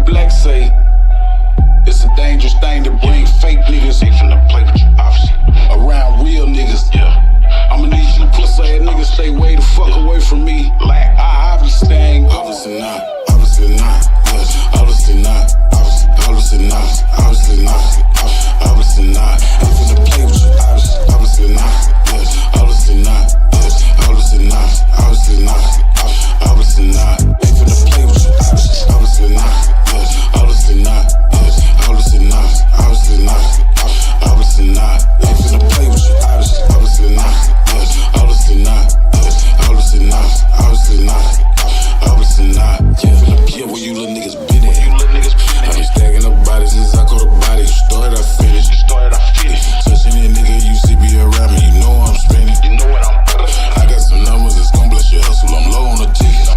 black say. It's a dangerous thing to bring fake niggas. They finna play with you, obviously. Around real niggas. Yeah. I'ma need you pussy ass niggas stay way the fuck away from me. Like, I obviously ain't good. Obviously not. Obviously not. Obviously not. Obviously not. Obviously not. Obviously not. Ain't finna play with you. Obviously not. Obviously not. Obviously not. Obviously not. Obviously not. Ain't finna play with you. Obviously not. Obviously not. Obviously not. Obviously not. Obviously not. Ain't finna play with you. Obviously not. Obviously not. Obviously not. Obviously not. Obviously not. Ain't finna play where you little niggas been at. I been stacking up bodies since I caught a body. You started, I finished. Touching that nigga, you see me around me. You know I'm spinning. You know what I'm better. I got some numbers that's gon' bless your hustle. I'm low on the ticket.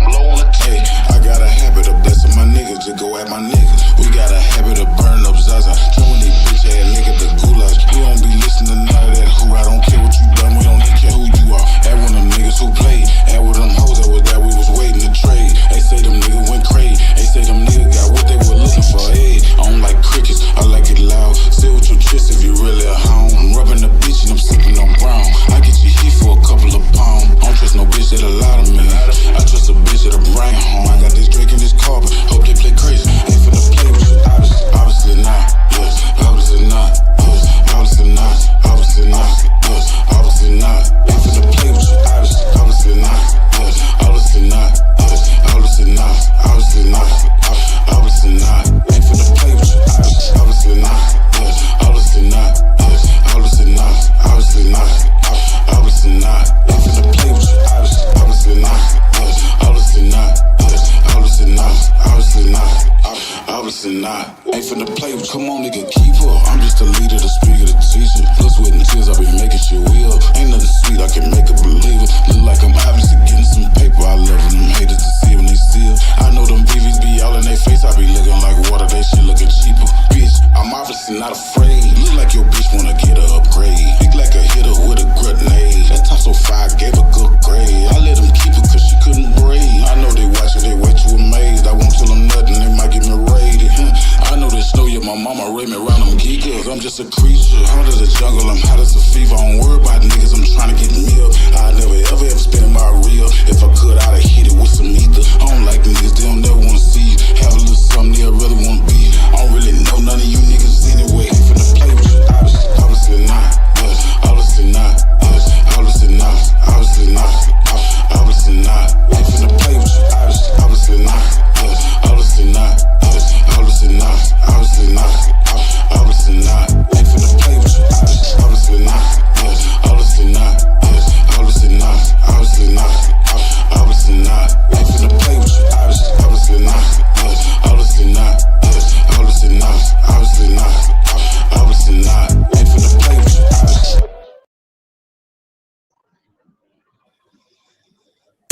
Hey, I got a habit of blessing my niggas. Just go at my niggas. We got a habit of burning up Zaza. Throwing these bitch ass niggas the goulash. We don't be listening to none of that who. I don't care what you done. We don't even care who you are. At one of them niggas who played. At one of them hoes that was that we was waiting to trade. They say them niggas went crazy. They say them niggas got what they were looking for. Hey, I don't like crickets. I like it loud. Say with your chest if you really a hound. I'm rubbing the bitch and I'm sipping on brown. I get you heat for a couple of pounds. I don't trust no bitch that a lot of me. I trust a bitch that a brain home. I got this Drake in this car, but hope they play crazy. Ain't finna play with you. Obviously not. Yes. Obviously not. Yes. Obviously not. Obviously not. Yes. Obviously not. Ain't finna play with you. Obviously not. Yes. Obviously not. Yes. Obviously not. Obviously not. Obviously not. Ain't finna play with you. Obviously not. Yes. Obviously not. Yes. Obviously not. Obviously not. Obviously not. Ain't finna play with you. Obviously not. Yes. Obviously not. Yes. Obviously not. Obviously not. Obviously not. Ain't finna play with you. Come on, nigga, keep up. I'm just a leader, the speaker, the teacher. Plus with the tears, I be making shit real. Ain't nothing sweet, I can make her believe it. Look like I'm obviously getting some paper. I love them haters to see when they steal. I know them BVs be all in their face. I be looking like water, they shit looking cheaper. Bitch, I'm obviously not afraid. Look like your bitch wanna get a upgrade. Look like a hitter with a grenade. That top so fire gave a good grade. I let them keep it cause she couldn't braid. I know they watch it, they way too amazed. I won't tell them nothing, they might get me raided. I know they snow, yeah, my mama raised me around them geekers. I'm just a creature, hot as a jungle, I'm hot as a fever. I don't worry about niggas, I'm trying to get me up. I never ever spend my reel. If I could, I'd have hit it with some ether. I don't like niggas, they don't never wanna see you. Have a little something they really wanna be. I don't really know none of you niggas anyway. Ain't finna play with you. Obviously not. Yes. Obviously not. Yes. Obviously not. Obviously not. Obviously not. Ain't finna play with you. Obviously not. Yes. Obviously not. Yes. Obviously not. Obviously not. Obviously not. Ain't finna play with you. Obviously not. Yes. Obviously not. Yes. Obviously not. Obviously not. Obviously not. Ain't finna play with you. Obviously not. Yes. Obviously not. Yes. Obviously not. Obviously not. Obviously not. Ain't finna play with you.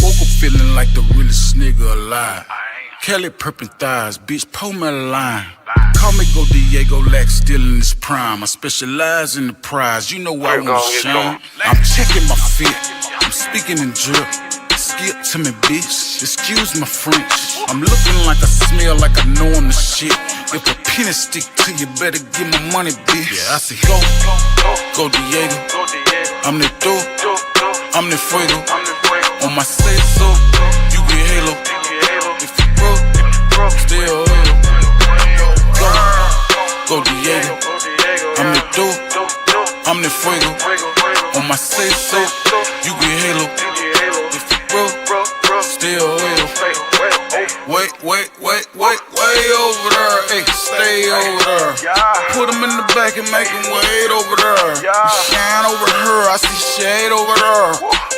Woke up feeling like the realest nigga alive. Kelly perping thighs, bitch, pull me a line. Call me Go Diego Lax, still in his prime. I specialize in the prize, you know I wanna shine. I'm checking my fit, I'm speaking in drip. Skip to me, bitch, excuse my French. I'm looking like I smell like I know I'm the shit. If a penny stick to you, better give my money, bitch. Yeah, I say go Diego. I'm the do, I'm the fuego. On my say so, you get halo. If you broke, still halo. Go Diego. I'm the do, I'm the fuego. On my say so, you get halo. If you broke, still halo. Way over there, hey, stay over there. Put him in the back and make him wait over there. Shine over her, I see shade over there.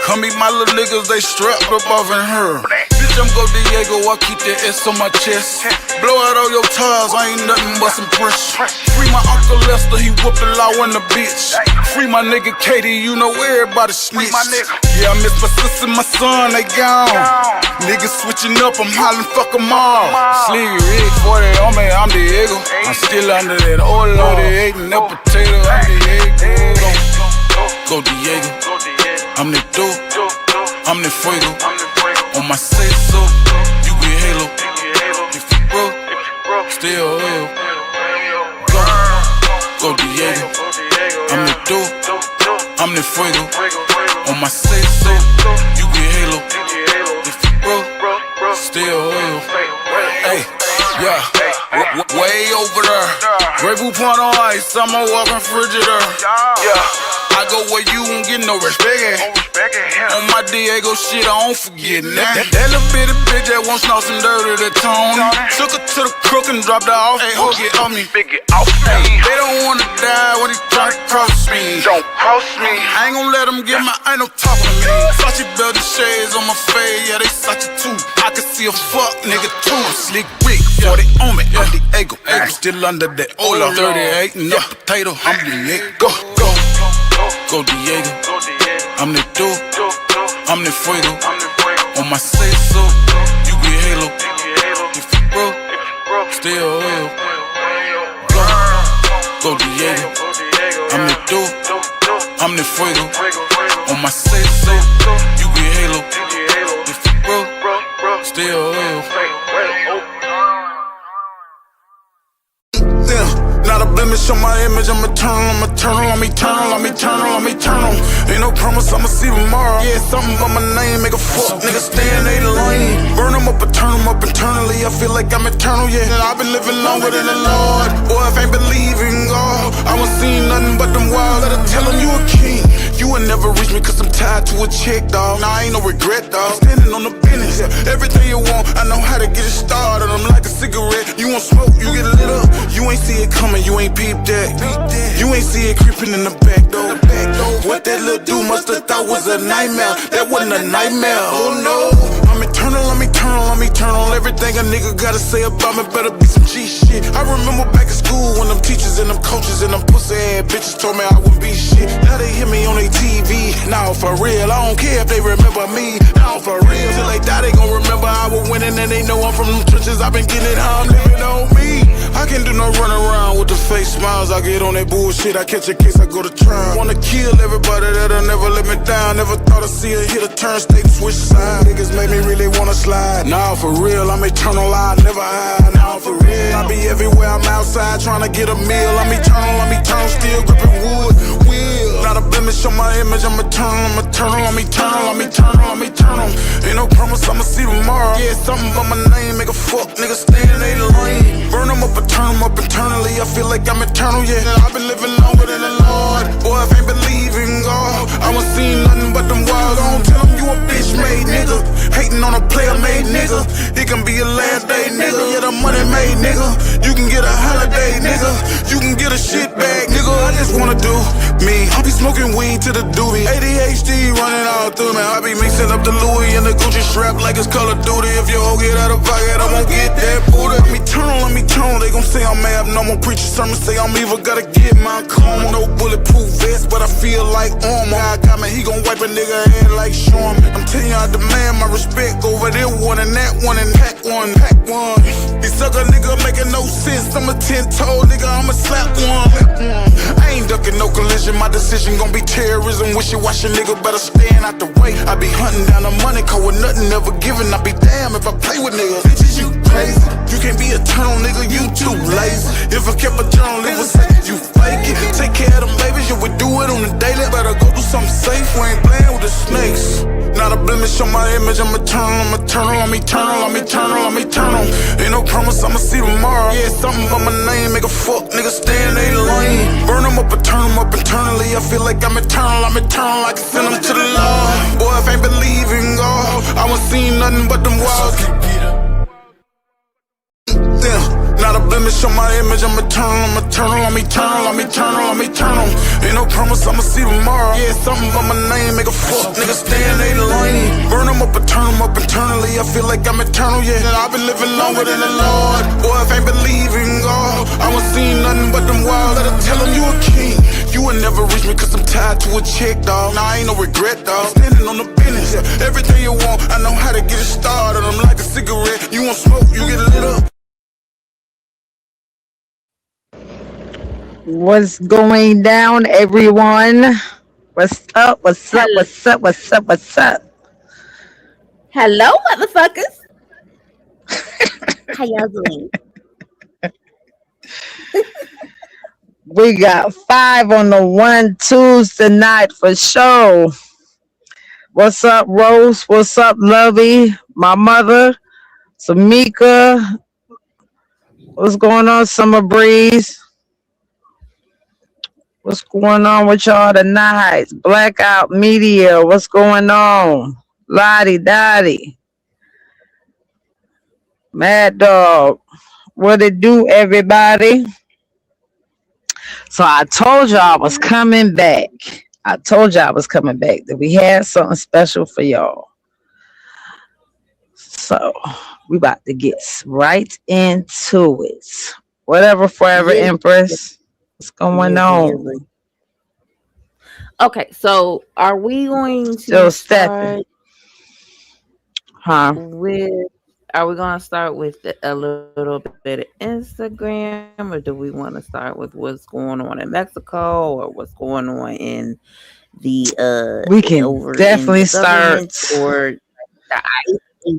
Come meet my little niggas, they strapped up off in her. Bitch, I'm Go Diego, I keep that S on my chest. Blow out all your tires, I ain't nothing but some pressure. Free my Uncle Lester, he whooped the law in the bitch. Free my nigga Katie, you know everybody snitch. Yeah, I miss my sister, my son, they gone. Niggas switching up, I'm hollering, fuck them all. Slick Rick, 40 on me, I'm Diego. I'm still under that oil, they eating that potato, I'm Diego. Go Diego, I'm the do, I'm the fuego. On my say so, you get halo. If you broke, still will. Hey, yeah, way over there. Grey Poupon on ice, I'm a walking frigidaire. Yeah. I go where you won't get no respect at. On my Diego shit, I don't forget that. That little bitty bitch that won't snout some dirty to Tony. Took her to the crook and dropped her off. Hey, ho, get off me. Hey, they don't wanna die when he try to cross me. Don't cross me. I ain't gon' let them get my, ain't no talking to me. Sachi belt the shades on my face, yeah, they Sachi too. I can see a fuck nigga too. Slick Rick, 40 on me, I'm Diego. Still under that Ola. 38 and a potato, I'm Diego. Go Diego, I'm the dude, I'm the fuego. On my say so, you get halo. If you broke, still oil. Go Diego, I'm the dude, I'm the fuego. On my say so, you get halo. If you broke, still oil. Not a blemish on my image, I'm eternal, I'm eternal, I'm eternal, I'm eternal, I'm eternal. Ain't no promise I'ma see tomorrow. Yeah, something but my name, make a fuck, nigga stay in they lane. Burn them up and turn them up internally, I feel like I'm eternal, yeah. I've been living longer than the Lord. Boy, if I ain't believing God, I won't see nothing but them wild. Gotta tell him you a king. You will never reach me cause I'm tied to a chick, dog. Nah, I ain't no regret, dog. Standing on the business, yeah. Everything you want, I know how to get it started. I'm like a cigarette, you want smoke, you get lit up. You ain't see it coming, you ain't peeped that. You ain't see it creeping in the back door. What that little dude musta thought was a nightmare. That wasn't a nightmare, oh no. I'm eternal, I'm eternal, I'm eternal. Everything a nigga gotta say about me better be some G shit. I remember back in school when them teachers and them coaches and them pussy ass bitches told me I wouldn't be shit. Now they hear me on their TV. Now for real, I don't care if they remember me. Now for real, till they die they gon' remember I was winning and they know I'm from them trenches. I've been getting it how I'm living on me. I can't do no run around with the fake smiles. I get on that bullshit, I catch a case, I go to trial. Wanna kill everybody that'll never let me down. Never thought I'd see a hit a turn state and switch sides. Niggas made me really wanna slide. Now for real, I'm eternal, I never hide. Now for real, I be everywhere, I'm outside trying to get a meal. I'm eternal, still gripping wood. Not a blemish on my image, I'm eternal, I'm eternal, I'm eternal, I'm eternal, I'm eternal. Ain't no promise I'ma see tomorrow. Yeah, something but my name, make a fuck, nigga stay in they lane. Burn them up and turn them up internally, I feel like I'm eternal, yeah. I've been living longer than the Lord. Boy, if I ain't believing God, I won't see nothing but them wild. Don't tell them you a bitch made nigga. Hating on a player made nigga. It can be a last day nigga, yeah, the money made nigga. You can get a holiday nigga. You can get a shit bag nigga. I just wanna do me. I be smoking weed to the doobie. ADHD running all through me. I be mixing up the Louis and the Gucci strap like it's Call of Duty. If your hoe get out of pocket, I won't get that booty. I'm eternal, they gon' say I'm abnormal. Preacher sermon say I'm evil, gotta get my coma. No bulletproof vest, but I feel like armor. God got me, he gon' wipe a nigga head like Sherman. I'm telling you, I demand my respect over this one and that one and pack one. These sucker nigga making no sense. I'm a 10-toe nigga, I'ma slap one. I ain't ducking no collision, my decision gon' be terrorism. Wishy-washy nigga better stand out the way. I be hunting down the money, cause with nothing ever given. I be damn if I play with niggas. Bitches, you crazy. You can't be eternal, nigga, you too lazy. If I kept a journal, it would say you fake it. Take care of them babies, yeah, we do it on the daily. Better go do something safe, we ain't playing with the snakes. Not a blemish on my image, I'm eternal, I'm eternal, I'm eternal, I'm eternal, I'm eternal. Ain't no promise I'ma see tomorrow. Yeah, something but my name, make a fuck, nigga stay in they lane. Burn them up and turn them up internally, I feel like I'm eternal, I can send them to the Lord. Boy, if I ain't believing God, I won't see nothing but them walls. Not a blemish on my image, I'm eternal, I'm eternal, I'm eternal, I'm eternal, I'm eternal. Ain't no promise I'ma see tomorrow. Yeah, something but my name, make a fuck, nigga stay in they lane. Burn them up and turn them up internally, I feel like I'm eternal, yeah. I've been living longer than the Lord. Boy, if I ain't believing God, I won't see nothing but them wild. Gotta tell him you a king. You will never reach me cause I'm tied to a chick, dog. Nah, I ain't no regret, dog. Standing on the business, yeah. Everything you want, I know how to get it started. I'm like a cigarette, you want smoke, you get lit up. What's going down, everyone? What's up? What's up? What's up? What's up? What's up? Hello, motherfuckers. How y'all doing? We got 5 on the 1-2s tonight for sure. What's up, Rose? What's up, Lovey? My mother. Samika, what's going on? Summer Breeze, what's going on with y'all tonight? Blackout Media, what's going on? Lottie Dottie, Mad Dog, what it do, everybody? So I told y'all I was coming back. I told y'all I was coming back. That we had something special for y'all. So we about to get right into it. Whatever, Forever Yes, Empress. What's going yes, yes. on? Okay, so are we going to Still stepping, start huh? with? Are we going to start with a little bit of Instagram, or do we want to start with what's going on in Mexico, or what's going on in the We can over in the definitely government, start. or the ICE?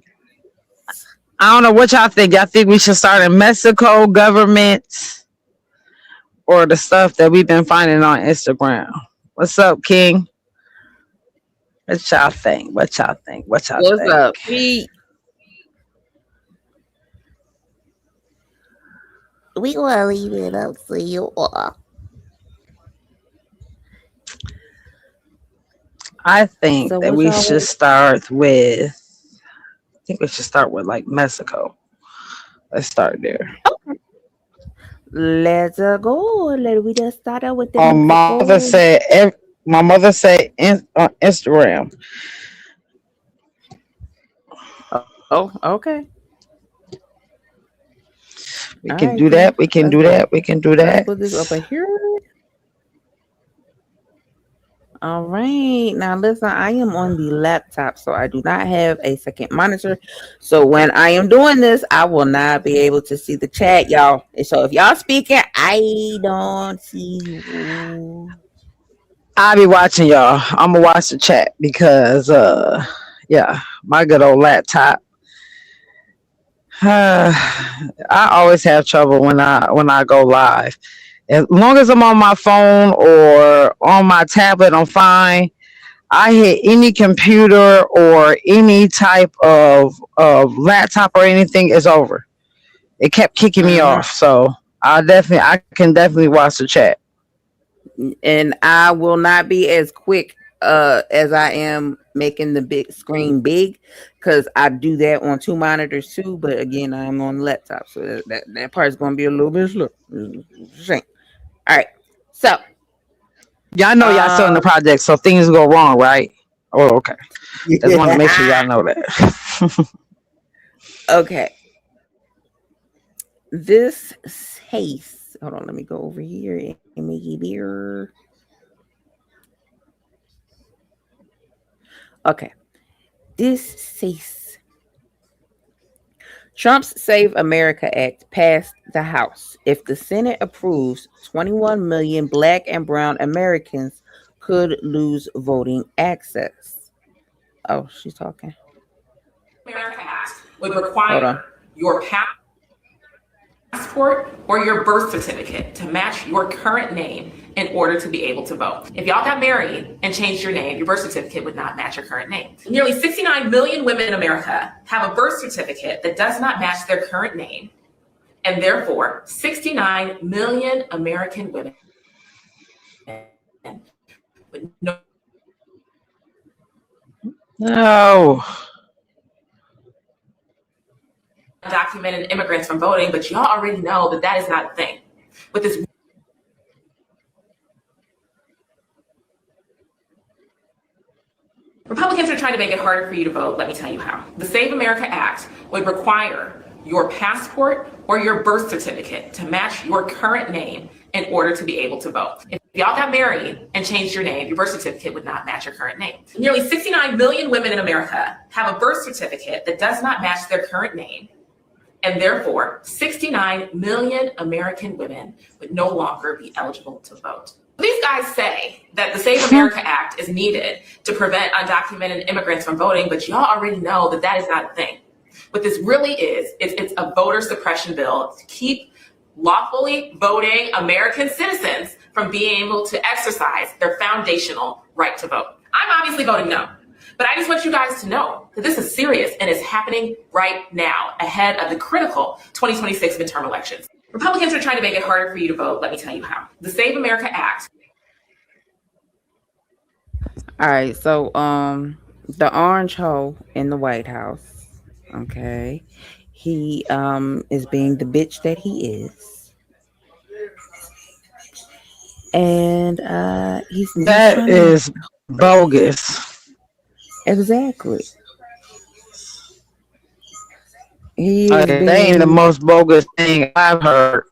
I don't know what y'all think. Y'all think we should start in Mexico government or the stuff that we've been finding on Instagram? What's up, King? What y'all think? What y'all think? What y'all What's think? up, Pete? We gonna leave it up to you all. I think So that what we y'all should want? start with. I think we should start with like Mexico. Let's start there. Let's go. Let we just start out with the My mother Mexico. said. My mother said on Instagram. Oh, okay. We All can right do then. that. We can Let's do that. We can do let's that. put this over here. All right. Now listen, I am on the laptop, so I do not have a second monitor. So when I am doing this, I will not be able to see the chat, y'all. And so if y'all speaking, I don't see you. I'll be watching y'all. I'm gonna watch the chat because yeah, my good old laptop. I always have trouble when I go live. As long as I'm on my phone or on my tablet, I'm fine. I hit any computer or any type of laptop or anything, it's over. It kept kicking me Mhm. off. So I can definitely watch the chat. And I will not be as quick as I am making the big screen big, because I do that on two monitors too. But again, I'm on the laptop, so that part is going to be a little bit slow. Shame. All right, so Y'all know y'all still in the um, project, so things go wrong, right? Oh, okay. Just want to make sure y'all know that. okay, this says. Hold on, let me go over here and make it bigger. Okay, this says Trump's Save America Act passed the House. If the Senate approves, 21 million black and brown Americans could lose voting access. Oh, she's talking. America Act would Hold on. require your passport or your birth certificate to match your current name in order to be able to vote. If y'all got married and changed your name, your birth certificate would not match your current name. Nearly 69 million women in America have a birth certificate that does not match their current name, and therefore 69 million American women with no No. documented immigrants from voting, but y'all already know that that is not a thing. With this Republicans are trying to make it harder for you to vote. Let me tell you how. The Save America Act would require your passport or your birth certificate to match your current name in order to be able to vote. If y'all got married and changed your name, your birth certificate would not match your current name. Nearly 69 million women in America have a birth certificate that does not match their current name, and therefore 69 million American women would no longer be eligible to vote. These guys say that the Save America Act is needed to prevent undocumented immigrants from voting, but y'all already know that that is not a thing. What this really is, it's a voter suppression bill to keep lawfully voting American citizens from being able to exercise their foundational right to vote. I'm obviously voting no. But I just want you guys to know that this is serious and is happening right now ahead of the critical 2026 midterm elections. Republicans are trying to make it harder for you to vote. Let me tell you how. The Save America Act. All right, so the orange hoe in the White House, okay, he is being the bitch that he is, and he's That trying to is bogus. exactly. He is That ain't the being most bogus thing I've heard.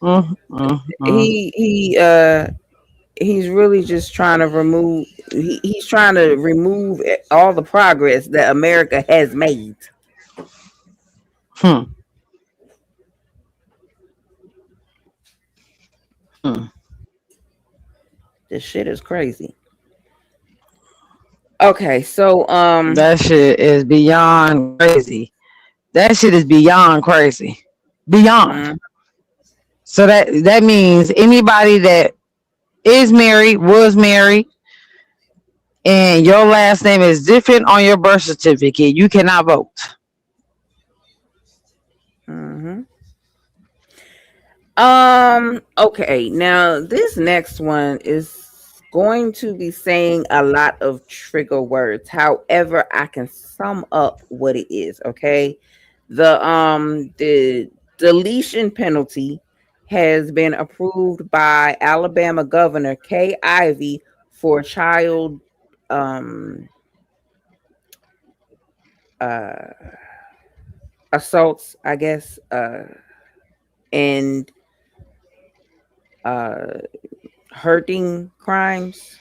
Mm, mm, mm. he's really just trying to remove. He's trying to remove all the progress that America has made. Hmm. Hmm. This shit is crazy. Okay, so That shit is beyond crazy. That shit is beyond crazy. Beyond. mm, So that means anybody that is married, was married, and your last name is different on your birth certificate, you cannot vote. mhm. Okay, now this next one is going to be saying a lot of trigger words. However, I can sum up what it is, okay? The deletion penalty has been approved by Alabama Governor Kay Ivey for child um uh assaults, I guess, and uh hurting crimes.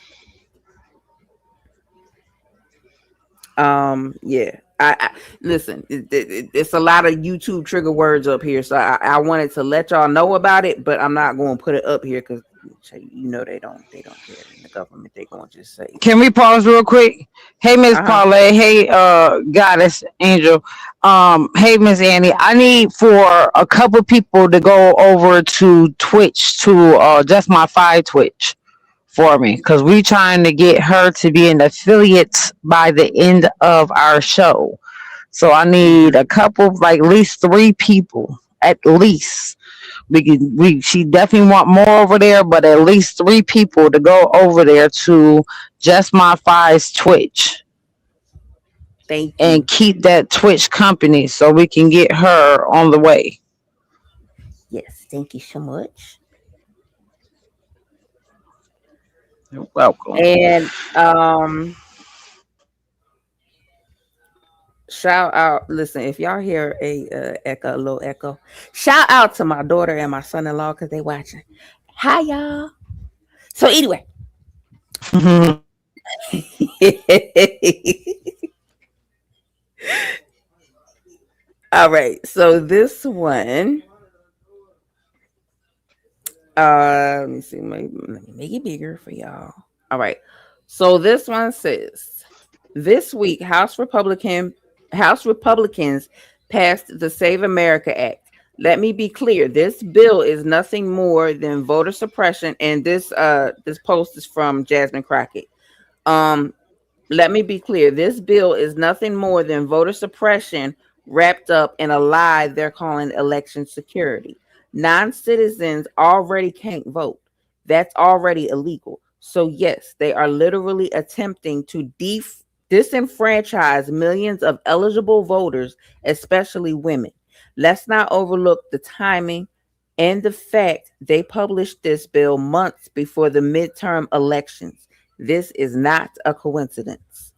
Yeah. I listen. It's a lot of YouTube trigger words up here, so I wanted to let y'all know about it, but I'm not going to put it up here because you know they don't care in the government. They going to just say, Can we pause real quick? Hey, Miss uh huh, Paulette. Hey, Goddess Angel. Hey, Miss Annie. I need for a couple people to go over to Twitch to just my five Twitch for me because we trying to get her to be an affiliate by the end of our show. So I need mm-hmm. a couple, like at least three people, at least. She definitely want more over there, but at least three people to go over there to just my five's Twitch Thank and you. keep that Twitch company so we can get her on the way. Yes, thank you so much. You're welcome. And shout out. Listen, if y'all hear a little echo, shout out to my daughter and my son-in-law because they watching. Hi y'all. So anyway. All right. So this one, let me see. Let me make it bigger for y'all. All right. So this one says, this week, House Republicans passed the Save America Act. Let me be clear. This bill is nothing more than voter suppression. And this post is from Jasmine Crockett. Um, Let me be clear. This bill is nothing more than voter suppression wrapped up in a lie they're calling election security. Non-citizens already can't vote. That's already illegal. So yes, they are literally attempting to disenfranchise millions of eligible voters, especially women. Let's not overlook the timing and the fact they published this bill months before the midterm elections. This is not a coincidence.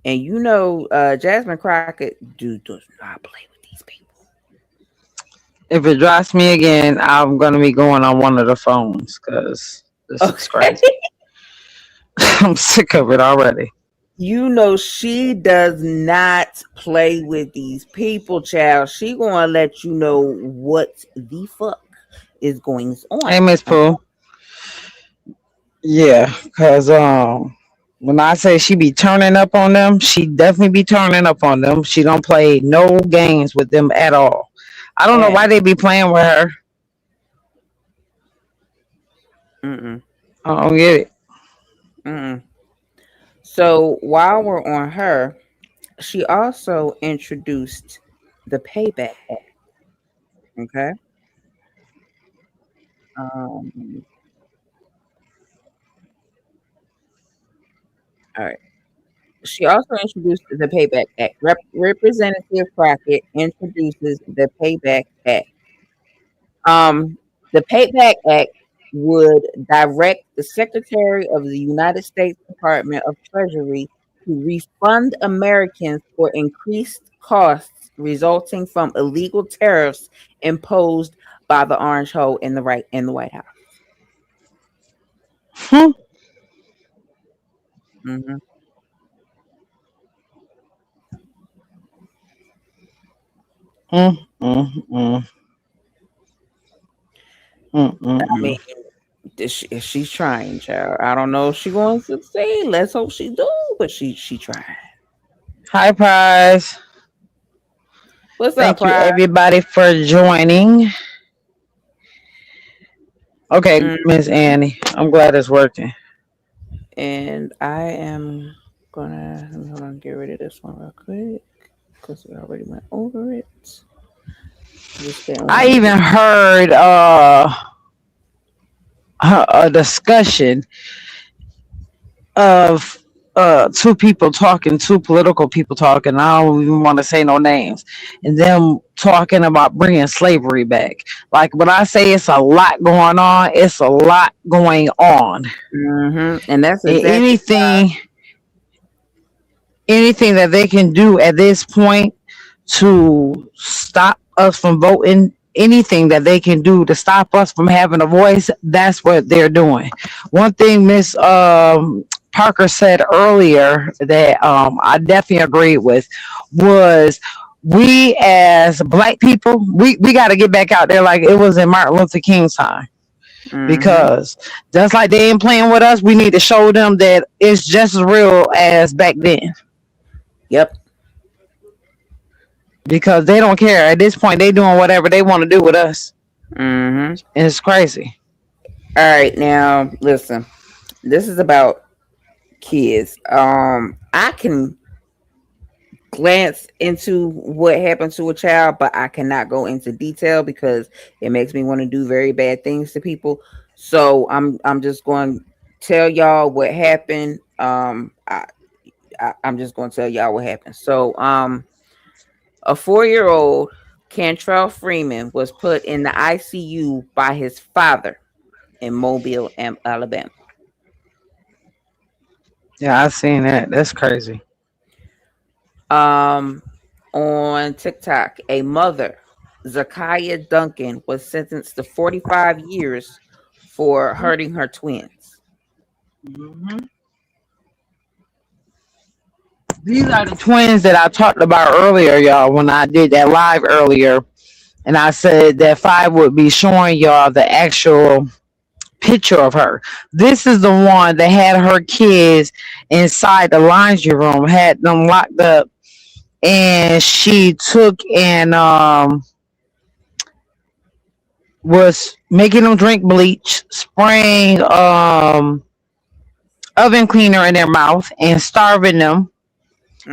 And you know, Jasmine Crockett does not play with these people. If it drops me again, I'm gonna be going on one of the phones because this is Okay. crazy. I'm sick of it already. You know, she does not play with these people, child. She gonna let you know what the fuck is going on. Hey, Miss Okay. Pooh. Yeah, because when I say she be turning up on them, she definitely be turning up on them. She don't play no games with them at all. I don't know And why they be playing with her. Mm-mm. I don't get it. Mm-mm. So while we're on her, she also introduced the Payback Act. Okay. Um, all right. She also introduced the Payback Act. Representative Crockett introduces the Payback Act. Um, the Payback Act would direct the Secretary of the United States Department of Treasury to refund Americans for increased costs resulting from illegal tariffs imposed by the Orange Hole in the White House. Hmm. Hmm. Mm, mm, mm, mm, mm, I mean, mm. she's trying, child. I don't know if she's going to succeed. Let's hope she do, but she tried. Hi, Prize. What's up, Thank you, Pride? everybody, for joining. Okay, Mm, Miss Annie. I'm glad it's working. and I am gonna hold on, get rid of this one real quick because we already went over it. Just didn't I want to get. even heard a discussion of two people talking, two political people talking. I don't even want to say no names, and them talking about bringing slavery back. Like when I say it's a lot going on, it's a lot going on. And that's And exactly anything that they can do at this point to stop us from voting, anything that they can do to stop us from having a voice, that's what they're doing. One thing Miss Parker said earlier that I definitely agreed with was we as black people, we got to get back out there like it was in Martin Luther King's time. mm-hmm. Because just like they ain't playing with us, we need to show them that it's just as real as back then. Yep. Because they don't care. At this point, they doing whatever they want to do with us. Mm-hmm. And it's crazy. All right, now listen. This is about kids. I can glance into what happened to a child, but I cannot go into detail because it makes me want to do very bad things to people. So I'm just going to tell y'all what happened. I'm just going to tell y'all what happened. So a 4-year old Cantrell Freeman was put in the ICU by his father in Mobile, Alabama. Yeah, I seen that. That's crazy. Um, on TikTok, a mother, Zakiya Duncan, was sentenced to 45 years for hurting her twins. Mhm. These are the twins that I talked about earlier, y'all, when I did that live earlier. And I said that Five would be showing y'all the actual picture of her. This is the one that had her kids inside the laundry room, had them locked up, and she took and was making them drink bleach, spraying oven cleaner in their mouth, and starving them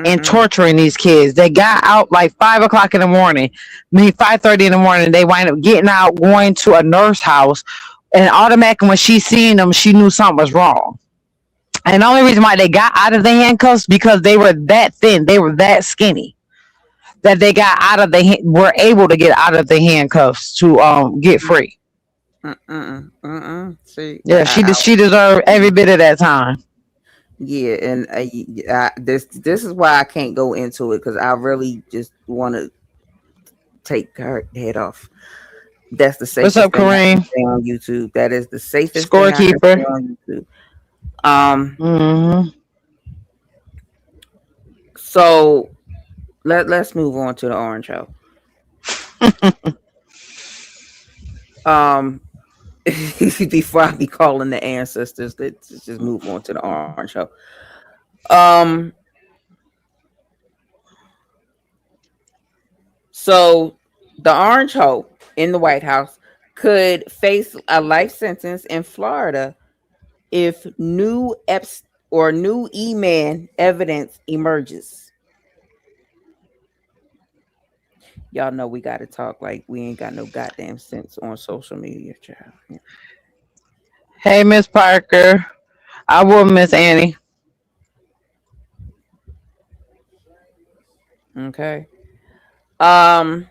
and Mm-mm, torturing these kids. They got out like 5 o'clock in the morning. I mean 5:30 in the morning. They wind up getting out, going to a nurse house, and automatically when she seen them, she knew something was wrong. And the only reason why they got out of the handcuffs because they were that thin, they were that skinny that they got out of were able to get out of the handcuffs to get free. See, Yeah, she deserved every bit of that time. yeah, and this is why I can't go into it because I really just want to take her head off. That's the What's safest up, thing I can Kareem? say on YouTube. That is the safest thing I can say Scorekeeper. on YouTube. Um, Hmm. so let's move on to the orange show. Um, before I be calling the ancestors, let's just move on to the orange show. Um, so the orange hoe in the White House could face a life sentence in Florida if new E-man evidence emerges. Y'all know we got to talk like we ain't got no goddamn sense on social media, child. Yeah. Hey, Miss Parker. I will Miss Annie. Okay. Um.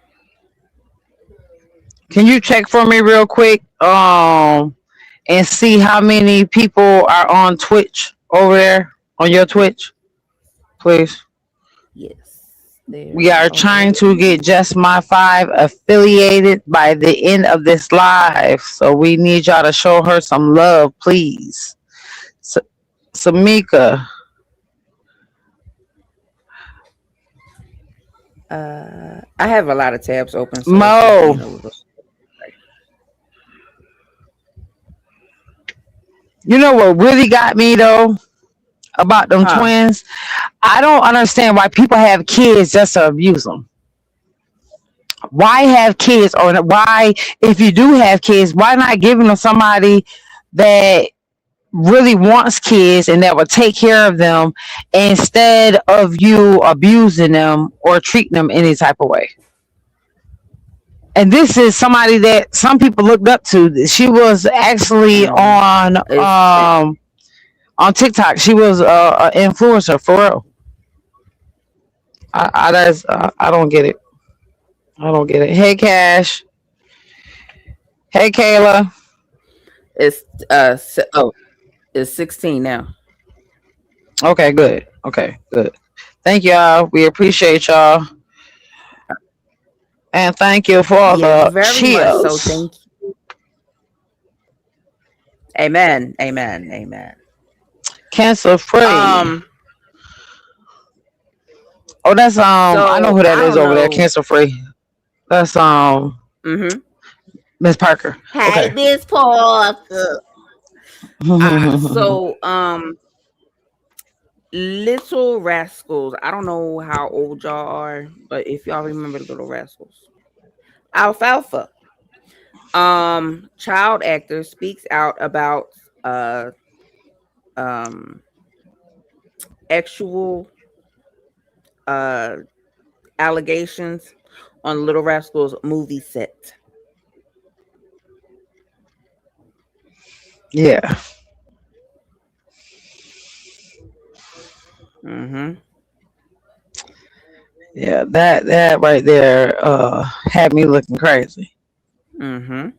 Can you check for me real quick? And see how many people are on Twitch over there on your Twitch, please. Yes. We There are are. trying to get Just My Five affiliated by the end of this live, so we need y'all to show her some love, please. S- Samika, I have a lot of tabs open, so it's just Mo. being a little. You know what really got me though about them Huh? twins? I don't understand why people have kids just to abuse them. Why have kids, or why, if you do have kids, why not giving them somebody that really wants kids and that will take care of them instead of you abusing them or treating them any type of way? And this is somebody that some people looked up to. She was actually Mm-hmm. It's on TikTok. She was an influencer for real. I don't get it. I don't get it. Hey Cash. Hey Kayla. it's oh, it's 16 now. Okay, good. Okay, good. Thank y'all. We appreciate y'all. And thank you for Yes, the very much so. cheers. Thank you. Amen. Amen. Amen. Cancer free. Um. Oh, that's I know So who that I is don't over there. know. Cancer free. That's Mm-hmm. Miss Parker. Hey, Okay. Miss Parker. So Little Rascals. I don't know how old y'all are, but if y'all remember Little Rascals, Alfalfa. Child actor speaks out about uh um actual uh allegations on Little Rascals movie set. Yeah. Mm-hmm. Yeah. That right there had me looking crazy. Mm-hmm.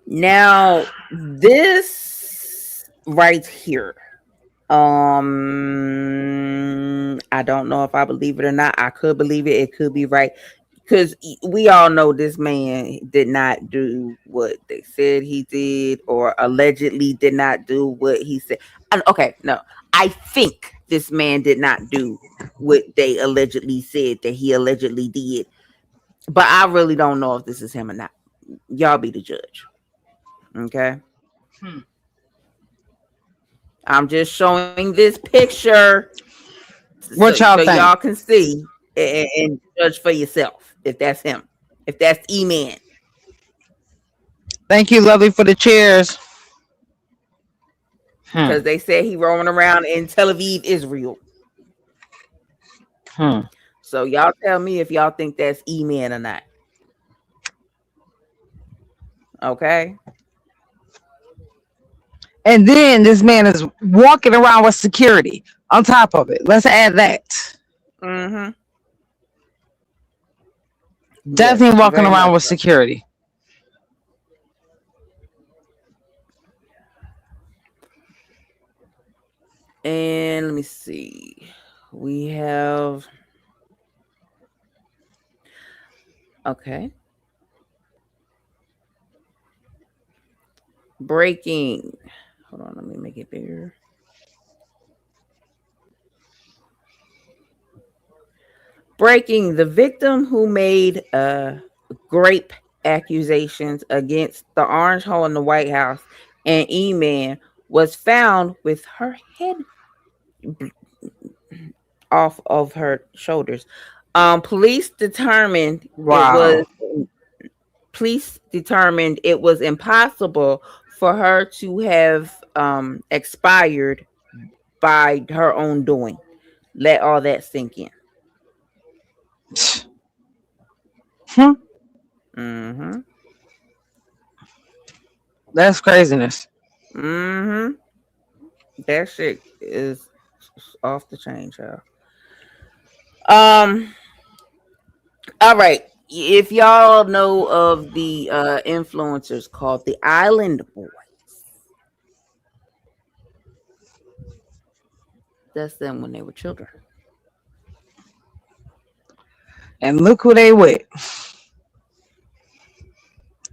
Now this right here. I don't know if I believe it or not. I could believe it. It could be right. Because we all know this man did not do what they said he did, or allegedly did not do what he said. And okay, no, I think this man did not do what they allegedly said that he allegedly did, but I really don't know if this is him or not. Y'all be the judge. Okay, I'm just showing this picture What so y'all y'all think? can see and judge for yourself if that's him, if that's E-Man. Thank you, lovely, for the cheers. Hmm. Because they said he roaming around in Tel Aviv, Israel. Hmm. So y'all tell me if y'all think that's E-Man or not. Okay. And then this man is walking around with security on top of it. Let's add that. Mm-hmm. Yes, Definitely walking very around much with so. security. And let me see. We have okay. Breaking. Hold on, let me make it bigger. Breaking, the victim who made grape accusations against the Orange Hole in the White House and E-Man was found with her head off of her shoulders. Police determined it was Wow. police determined it was impossible for her to have expired by her own doing. Let all that sink in. Hmm, Mm-hmm. that's craziness. Mm-hmm. That shit is off the chain, child. Um. All right. If y'all know of the influencers called the Island Boy, that's them when they were children. And look who they with.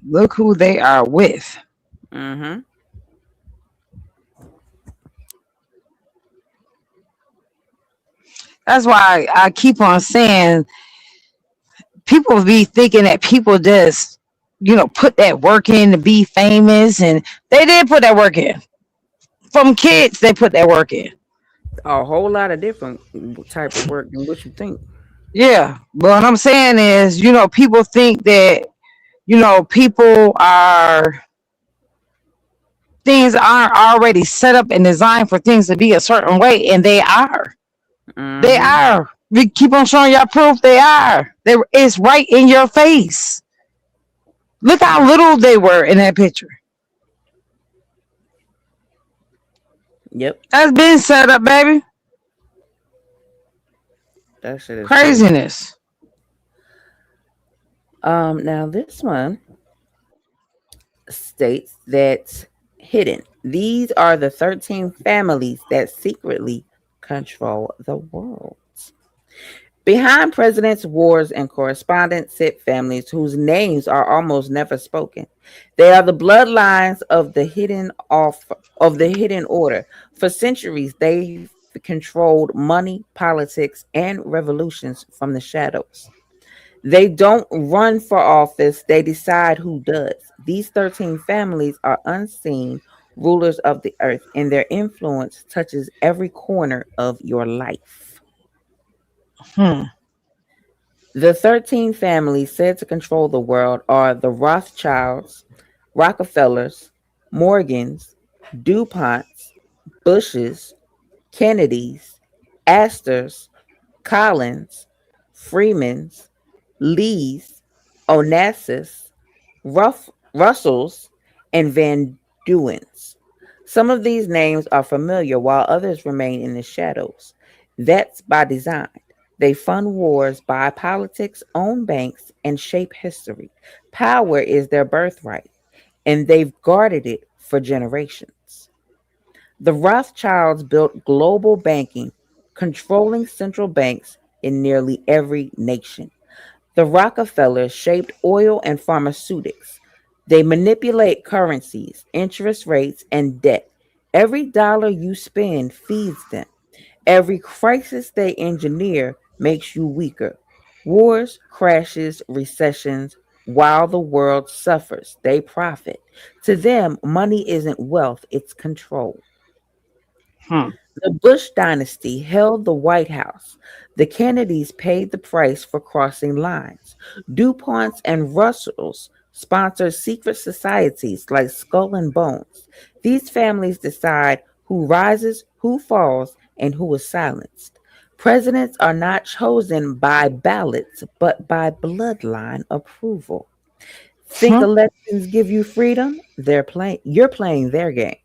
Look who they are with. Mm-hmm. That's why I keep on saying people be thinking that people just, put that work in to be famous, and they did put that work in. From kids, they put that work in. A whole lot of different type of work than what you think. Yeah. But what I'm saying is, people think that, people are, things aren't already set up and designed for things to be a certain way, and they are. They Mm-hmm. are. We keep on showing y'all proof they are. It's right in your face. Look how little they were in that picture. Yep. That's been set up, baby. That shit is crazy. Craziness. Now this one states that hidden. These are the 13 families that secretly control the world. Behind presidents, wars, and correspondents sit families whose names are almost never spoken. They are the bloodlines of the hidden order. For centuries, they've controlled money, politics, and revolutions from the shadows. They don't run for office, they decide who does. These 13 families are unseen rulers of the earth, and their influence touches every corner of your life. Hmm. The 13 families said to control the world are the Rothschilds, Rockefellers, Morgans, DuPonts, Bushes, Kennedys, Astors, Collins, Freemans, Lees, Onassis, Russells, and Van Dewens. Some of these names are familiar while others remain in the shadows. That's by design. They fund wars, buy politics, own banks, and shape history. Power is their birthright, and they've guarded it for generations. The Rothschilds built global banking, controlling central banks in nearly every nation. The Rockefellers shaped oil and pharmaceutics. They manipulate currencies, interest rates, and debt. Every dollar you spend feeds them. Every crisis they engineer makes you weaker. Wars, crashes, recessions, while the world suffers, they profit. To them, money isn't wealth, it's control. Hmm. The Bush dynasty held the White House. The Kennedys paid the price for crossing lines. DuPonts and Russells sponsored secret societies like Skull and Bones. These families decide who rises, who falls, and who is silenced. Presidents are not chosen by ballots, but by bloodline approval. Think Hmm. elections give you freedom? You're playing their game.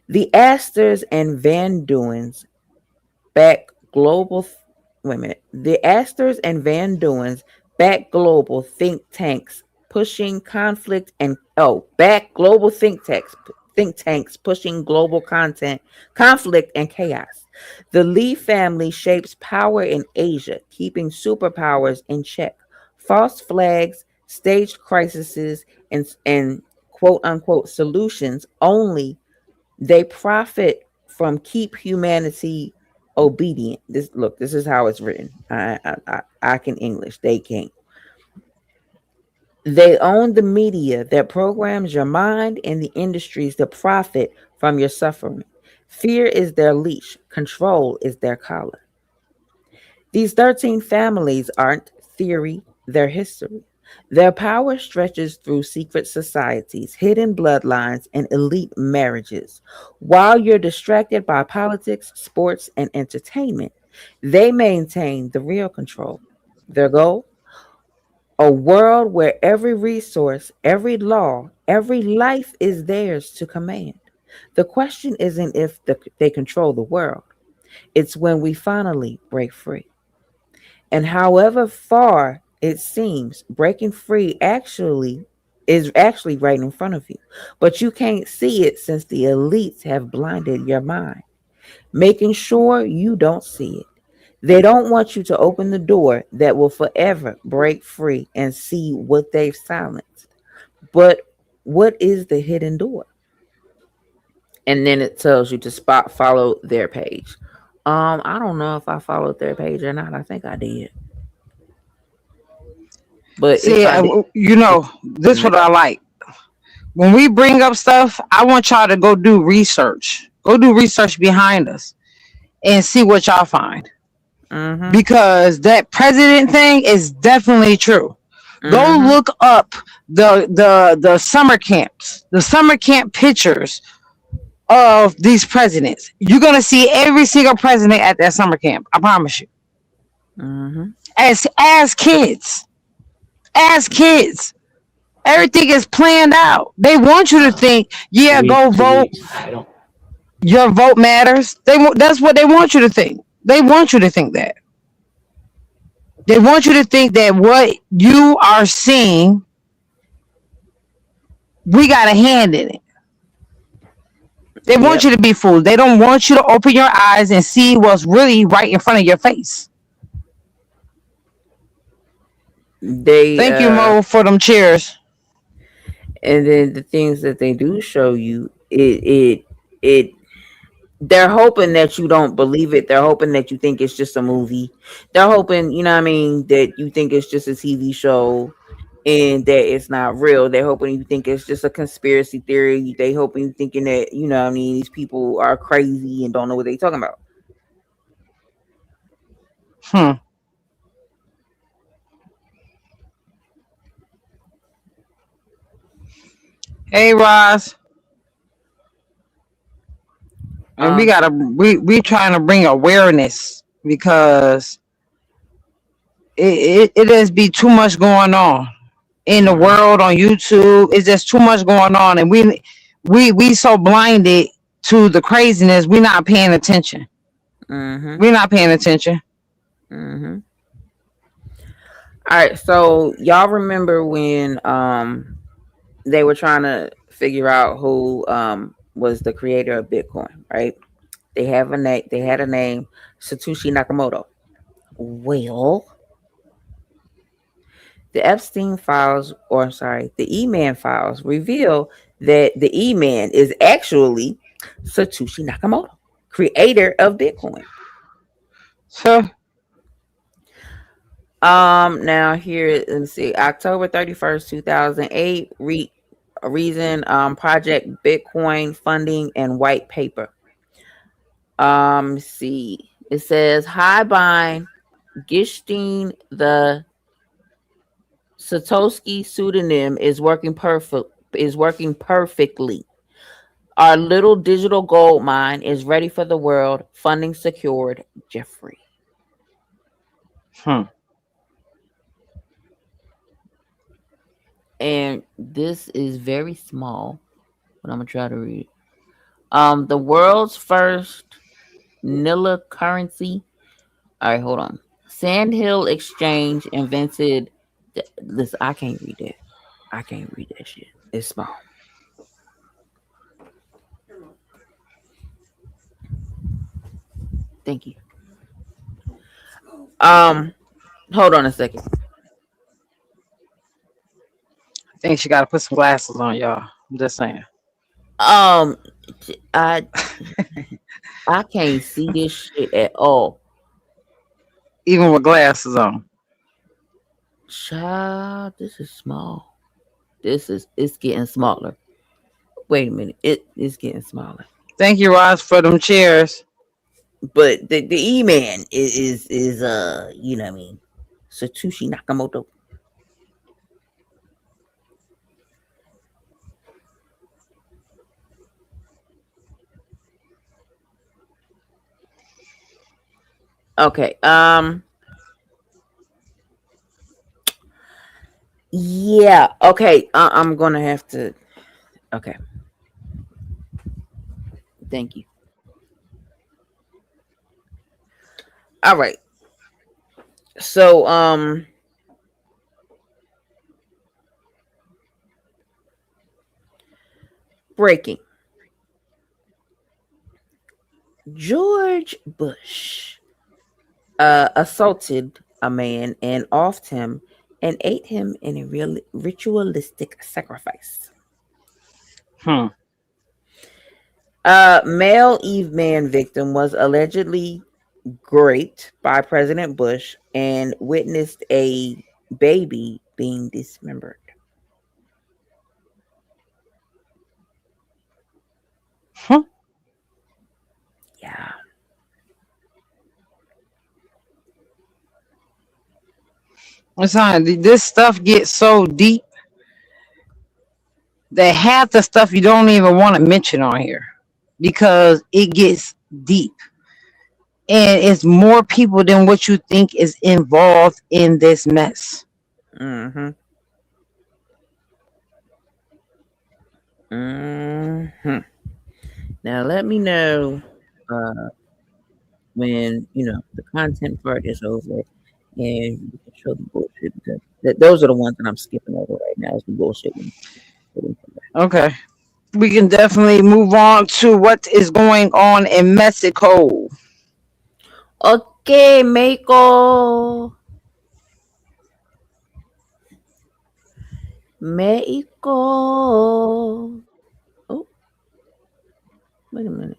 The Astors and Van Dewens back global wait a minute. The Astors and Van Dewens back global think tanks pushing conflict and back global think tanks pushing global content, conflict and chaos. The Lee family shapes power in Asia, keeping superpowers in check. False flags, staged crises, and quote unquote solutions only they profit from keep humanity obedient. This is how it's written. I can English. They can't. They own the media that programs your mind and the industries that profit from your suffering. Fear is their leash. Control is their collar. These 13 families aren't theory, they're history. Their power stretches through secret societies, hidden bloodlines, and elite marriages. While you're distracted by politics, sports, and entertainment, they maintain the real control. Their goal? A world where every resource, every law, every life is theirs to command. The question isn't if they control the world, it's when we finally break free. And however far it seems, breaking free actually is actually right in front of you. But you can't see it since the elites have blinded your mind, making sure you don't see it. They don't want you to open the door that will forever break free and see what they've silenced. But what is the hidden door? And then it tells you to spot follow their page. I don't know if I followed their page or not. I think I did. But if See, I did, this what I like. When we bring up stuff, I want y'all to go do research. Go do research behind us and see what y'all find. mm-hmm, Because that president thing is definitely true. Go mm-hmm, look up the summer camps, the summer camp pictures of these presidents. You're gonna see every single president at that summer camp. I promise you. mm-hmm. As kids, as kids, everything is planned out. They want you to think, yeah, Sweet, go vote. sweet. I don't. Your vote matters. That's what they want you to think. They want you to think that. They want you to think that what you are seeing, we got a hand in it. They want Yep. you to be fooled. They don't want you to open your eyes and see what's really right in front of your face. They Thank you, Mo, for them cheers. and then the things that they do show you, it they're hoping that you don't believe it. They're hoping that you think it's just a movie. They're hoping, you know what I mean, that you think it's just a TV show and that it's not real. They're hoping you think it's just a conspiracy theory. They hoping you thinking that, you know what I mean, these people are crazy and don't know what they're talking about. Hmm. Hey, Roz. And we Um gotta we trying to bring awareness because it does be too much going on in the mm, world on YouTube. It's just too much going on, and we so blinded to the craziness. We're not paying attention. mhm. We're not paying attention. Mhm. All right, so y'all remember when they were trying to figure out who was the creator of Bitcoin, right? They have a name. They had a name, Satoshi Nakamoto. Well, the Epstein files, or sorry, the E-Man files reveal that the E-Man is actually Satoshi Nakamoto, creator of Bitcoin. So Now here, let me see, October 31st, 2008, reason, project Bitcoin funding and white paper. See, it says Highbind Gishtin, the Satoshi pseudonym is working perfectly. Our little digital gold mine is ready for the world. Funding secured. Jeffrey. hmm. And this is very small, but I'm gonna try to read. The world's first Nilla currency. All right, hold on. Sandhill Exchange invented. Listen, I can't read that. I can't read that shit. It's small. Thank you. Um, Hold on a second. I think she got to put some glasses on, y'all. I'm just saying. Um, I I can't see this shit at all. Even with glasses on. Child, this is small. It's getting smaller. Wait a minute, it's getting smaller. Thank you, Roz, for them cheers. But the E Man is you know what I mean, Satoshi Nakamoto. Okay. Yeah. Okay. I'm gonna have to. Okay. Thank you. All right. So breaking. George Bush assaulted a man and offed him and ate him in a real ritualistic sacrifice. Hmm. Male Eve Man victim was allegedly raped by President Bush and witnessed a baby being dismembered. Hmm. Yeah. It's not, this stuff gets so deep that half the stuff you don't even want to mention on here because it gets deep and it's more people than what you think is involved in this mess. Mm-hmm. Mm-hmm. Now let me know uh, when the content part is over and we can show the bullshit because those are the ones that I'm skipping over right now. Is the bullshit one. Okay. We can definitely move on to what is going on in Mexico. Okay, Mexico. Mexico. Oh, wait a minute.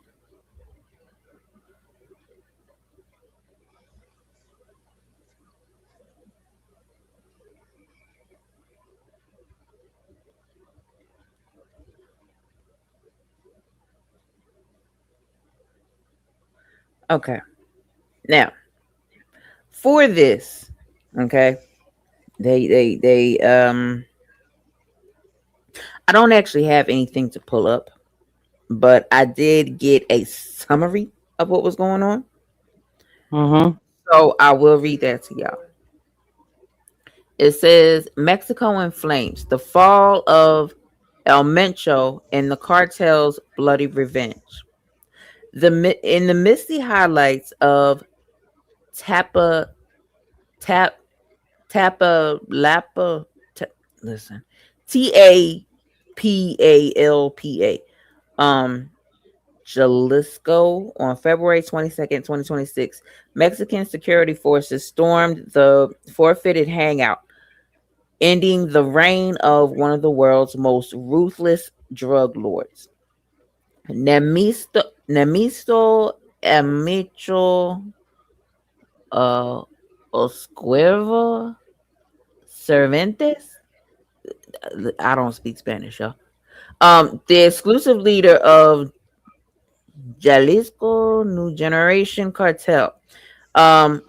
Okay. Now, for this, okay, they I don't actually have anything to pull up, but I did get a summary of what was going on. Mm-hmm. So I will read that to y'all. It says Mexico in flames, the fall of El Mencho and the cartel's bloody revenge. In the misty highlights of Tapa Tap Tapalapa ta, listen Tapalpa Jalisco on February 22nd, 2026, Mexican security forces stormed the forfeited hangout, ending the reign of one of the world's most ruthless drug lords. Nemisto Amicho uh, Oscuervo Cervantes. I don't speak Spanish, y'all. The exclusive leader of Jalisco New Generation Cartel, um,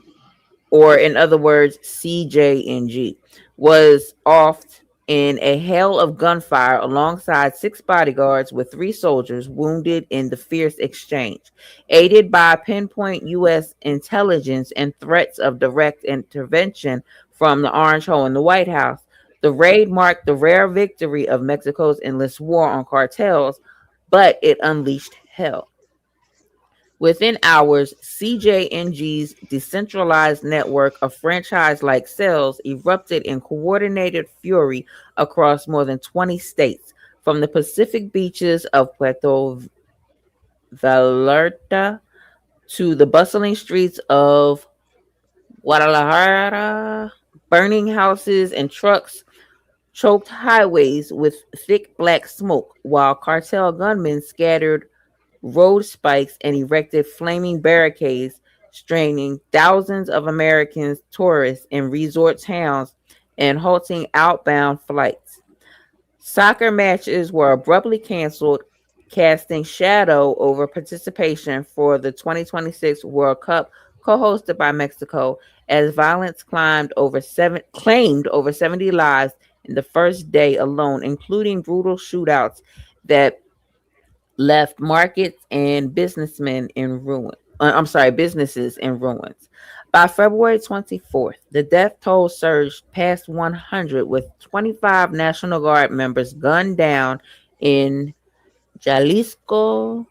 or in other words, CJNG, was offed in a hail of gunfire alongside six bodyguards with three soldiers wounded in the fierce exchange. Aided by pinpoint U.S. intelligence and threats of direct intervention from the Orange Hole in the White House, the raid marked the rare victory of Mexico's endless war on cartels, but it unleashed hell. Within hours, CJNG's decentralized network of franchise like cells erupted in coordinated fury across more than 20 states, from the Pacific beaches of Puerto Vallarta to the bustling streets of Guadalajara. Burning houses and trucks choked highways with thick black smoke, while cartel gunmen scattered road spikes and erected flaming barricades, straining thousands of American tourists in resort towns and halting outbound flights. Soccer matches were abruptly canceled, casting shadow over participation for the 2026 World Cup, co-hosted by Mexico, as violence claimed over 70 lives in the first day alone, including brutal shootouts that left markets and businessmen in ruin. I'm sorry, businesses in ruins. By February 24th, the death toll surged past 100, with 25 National Guard members gunned down in Jalisco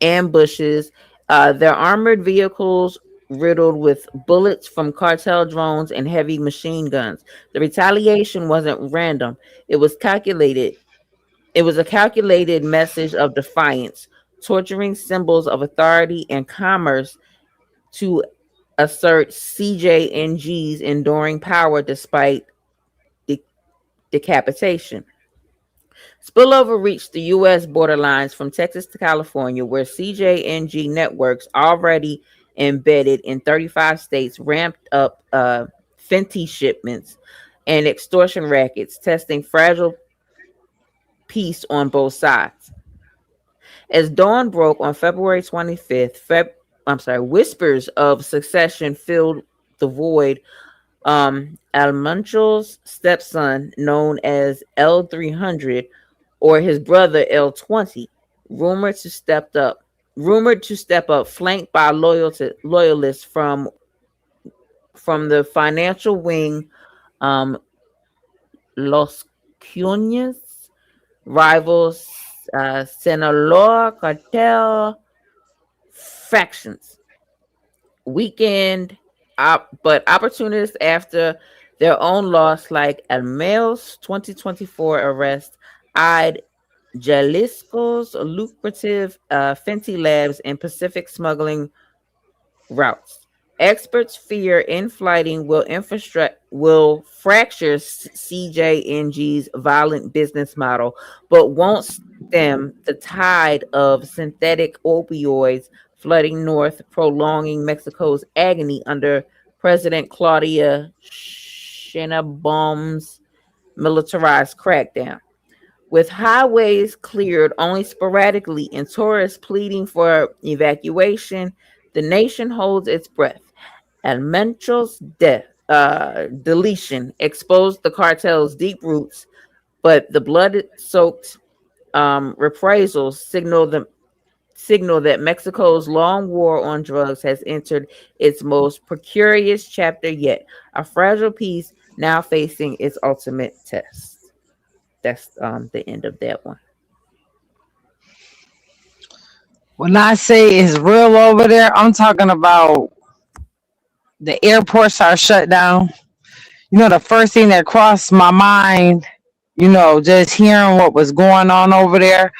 ambushes, their armored vehicles riddled with bullets from cartel drones and heavy machine guns. The retaliation wasn't random, it was calculated. It was a calculated message of defiance, torturing symbols of authority and commerce to assert CJNG's enduring power despite de- decapitation. Spillover reached the U.S. borderlines from Texas to California, where CJNG networks, already embedded in 35 states, ramped up Fenty shipments and extortion rackets, testing fragile peace on both sides. As dawn broke on February 25th, whispers of secession filled the void. Almanchel's stepson, known as L300, or his brother L20, rumored to step up, flanked by loyalists from the financial wing, um, Los Cuñas, rivals, Sinaloa cartel factions. Weekend, but opportunists after their own loss, like Almael's 2024 arrest, eyed Jalisco's lucrative Fenty Labs and Pacific smuggling routes. Experts fear inflighting will fracture CJNG's violent business model, but won't stem the tide of synthetic opioids flooding north, prolonging Mexico's agony under President Claudia Sheinbaum's militarized crackdown. With highways cleared only sporadically and tourists pleading for evacuation, the nation holds its breath. Almencho's deletion exposed the cartel's deep roots, but the blood-soaked reprisals signal that Mexico's long war on drugs has entered its most precarious chapter yet, a fragile peace now facing its ultimate test. That's the end of that one. When I say it's real over there, I'm talking about the airports are shut down. The first thing that crossed my mind, just hearing what was going on over there,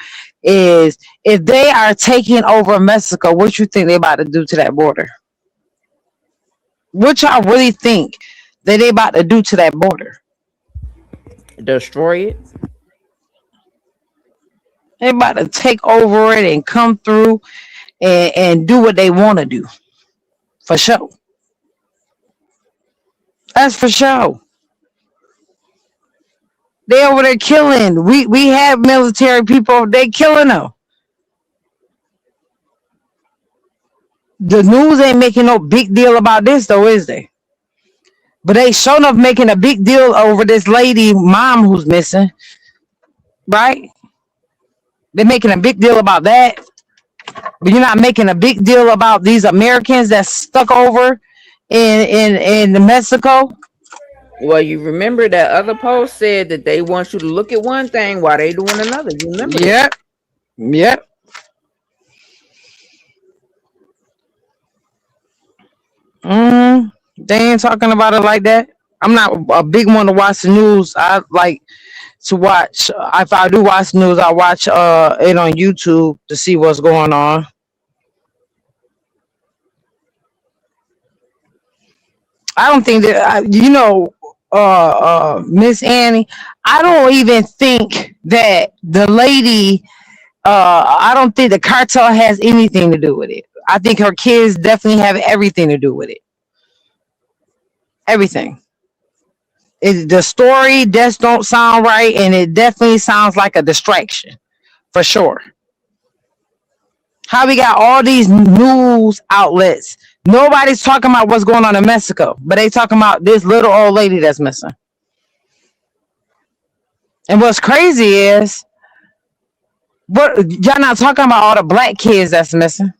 is if they are taking over Mexico, what you think they about to do to that border? What y'all really think that they about to do to that border? Destroy it. They about to take over it and come through and do what they want to do. For sure. That's for sure. They over there killing. We have military people. They killing them. The news ain't making no big deal about this though, is they? But they sure enough making a big deal over this lady mom who's missing. Right? They're making a big deal about that. But you're not making a big deal about these Americans that's stuck over in Mexico. Well, you remember that other post said that they want you to look at one thing while they doing another. You remember that? Yep. They ain't talking about it like that. I'm not a big one to watch the news. I like to watch. If I do watch the news, I watch it on YouTube to see what's going on. I don't think that Miss Annie. I don't even think that the lady. I don't think the cartel has anything to do with it. I think her kids definitely have everything to do with it. Everything. The story just don't sound right, and it definitely sounds like a distraction, for sure. How we got all these news outlets? Nobody's talking about what's going on in Mexico, but they talking about this little old lady that's missing. And what's crazy is, what y'all not talking about all the black kids that's missing.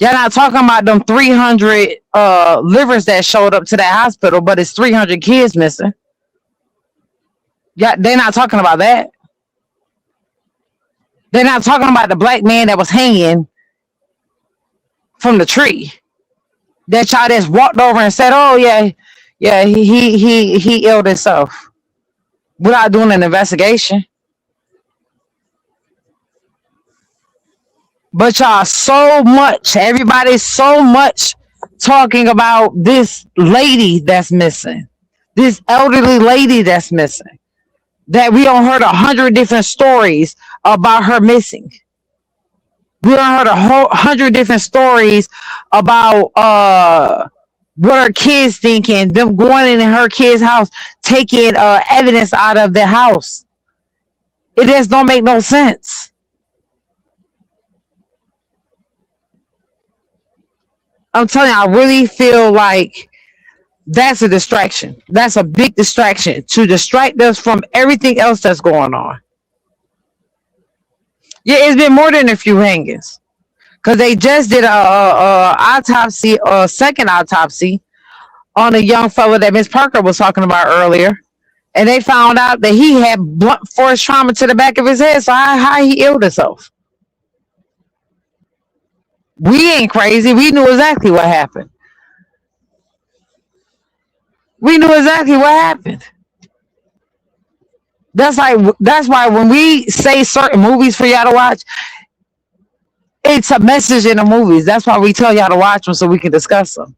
Y'all not talking about them 300 livers that showed up to that hospital, but it's 300 kids missing. Yeah, they're not talking about that. They're not talking about the black man that was hanging from the tree. That y'all just walked over and said, "Oh yeah, yeah, he ill himself," without doing an investigation. But y'all so much, everybody's so much talking about this lady that's missing, this elderly lady that's missing, that we don't heard 100 different stories about her missing. We don't heard 100 different stories about what her kids thinking, them going in her kids' house, taking evidence out of their house. It just don't make no sense. I'm telling you, I really feel like that's a distraction. That's a big distraction to distract us from everything else that's going on. Yeah, it's been more than a few hangings because they just did a autopsy, a second autopsy on a young fella that Miss Parker was talking about earlier, and they found out that he had blunt force trauma to the back of his head. So how he ill himself? We ain't crazy. We knew exactly what happened. We knew exactly what happened. That's why when we say certain movies for y'all to watch, it's a message in the movies. That's why we tell y'all to watch them so we can discuss them.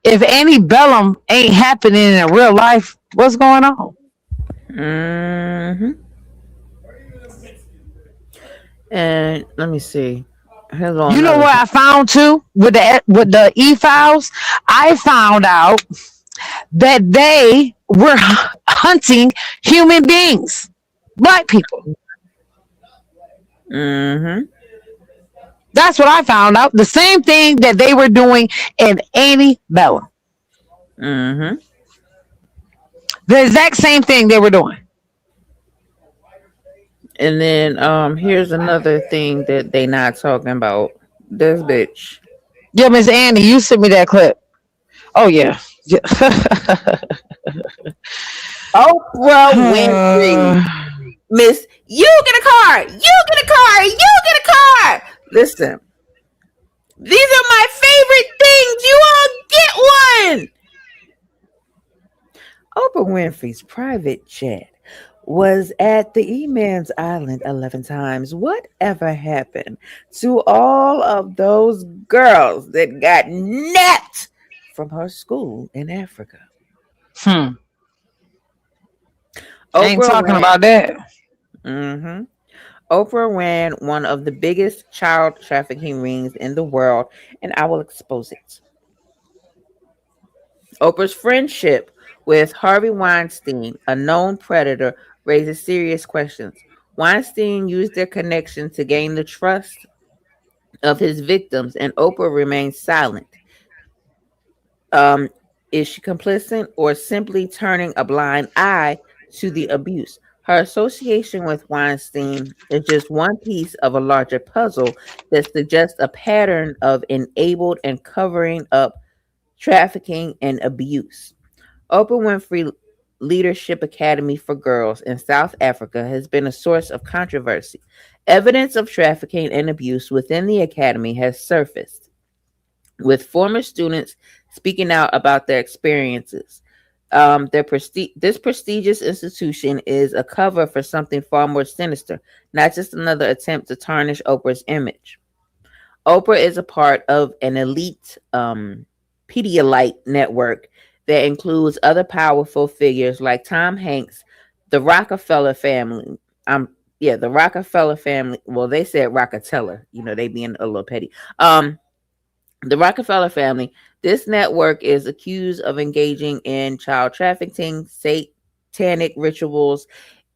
If any Bellum ain't happening in real life, what's going on? Hmm. And let me see. Here's on You know another what thing. I found too with the e files? I found out that they were hunting human beings, black people. Hmm. That's what I found out. The same thing that they were doing in Annie Bellum. Hmm. The exact same thing they were doing. And then here's another thing that they not talking about. This bitch. Yeah, Miss Annie, you sent me that clip. Oh yeah. Yeah. Oprah Winfrey. Miss, you get a car. You get a car. You get a car. Listen, these are my favorite things. You all get one. Oprah Winfrey's private jet was at the E-Man's Island 11 times. Whatever happened to all of those girls that got napped from her school in Africa? Hmm. Ain't Oprah talking ran. about that. Mhm. Oprah ran one of the biggest child trafficking rings in the world, and I will expose it. Oprah's friendship with Harvey Weinstein, a known predator, raises serious questions. Weinstein used their connection to gain the trust of his victims, and Oprah remains silent. Um, is she complicit or simply turning a blind eye to the abuse? Her association with Weinstein is just one piece of a larger puzzle that suggests a pattern of enabled and covering up trafficking and abuse. Oprah Winfrey Leadership Academy for Girls in South Africa has been a source of controversy. Evidence of trafficking and abuse within the academy has surfaced, with former students speaking out about their experiences. This prestigious institution is a cover for something far more sinister, not just another attempt to tarnish Oprah's image. Oprah is a part of an elite Pedialyte network that includes other powerful figures like Tom Hanks, the Rockefeller family. Yeah, the Rockefeller family. Well, they said Rockefeller. You know, they being a little petty. The Rockefeller family. This network is accused of engaging in child trafficking, satanic rituals,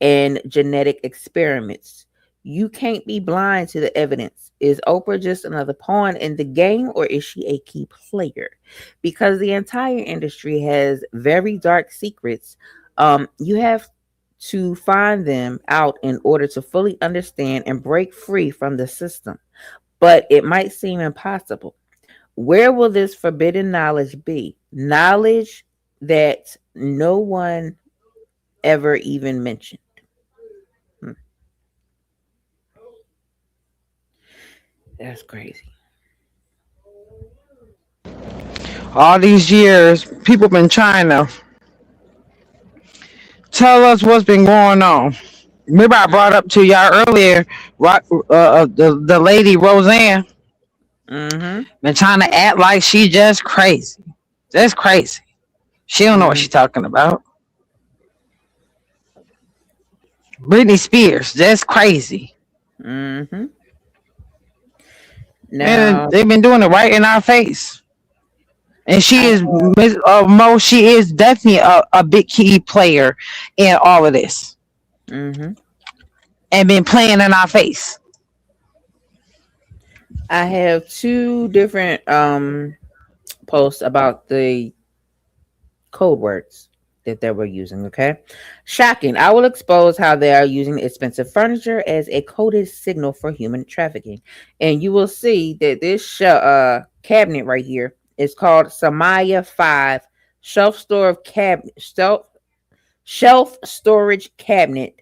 and genetic experiments. You can't be blind to the evidence. Is Oprah just another pawn in the game, or is she a key player? Because the entire industry has very dark secrets. You have to find them out in order to fully understand and break free from the system. but it might seem impossible. Where will this forbidden knowledge be? Knowledge that no one ever even mentioned. Hmm, that's crazy. All these years, people been trying to tell us what's been going on. Remember, I brought up to y'all earlier, the lady Roseanne Mm-hmm. been trying to act like she just crazy. Just crazy. She don't know what Mm-hmm. she's talking about. Britney Spears, just crazy. Mm-hmm. And Now, they've been doing it right in our face. And she I is, Mo, she is definitely a big key player in all of this mm-hmm. and been playing in our face. I have two different posts about the code words that they were using. Okay, shocking. I will expose how they are using expensive furniture as a coded signal for human trafficking, and you will see that this cabinet right here is called Samaya 5 shelf storage cabinet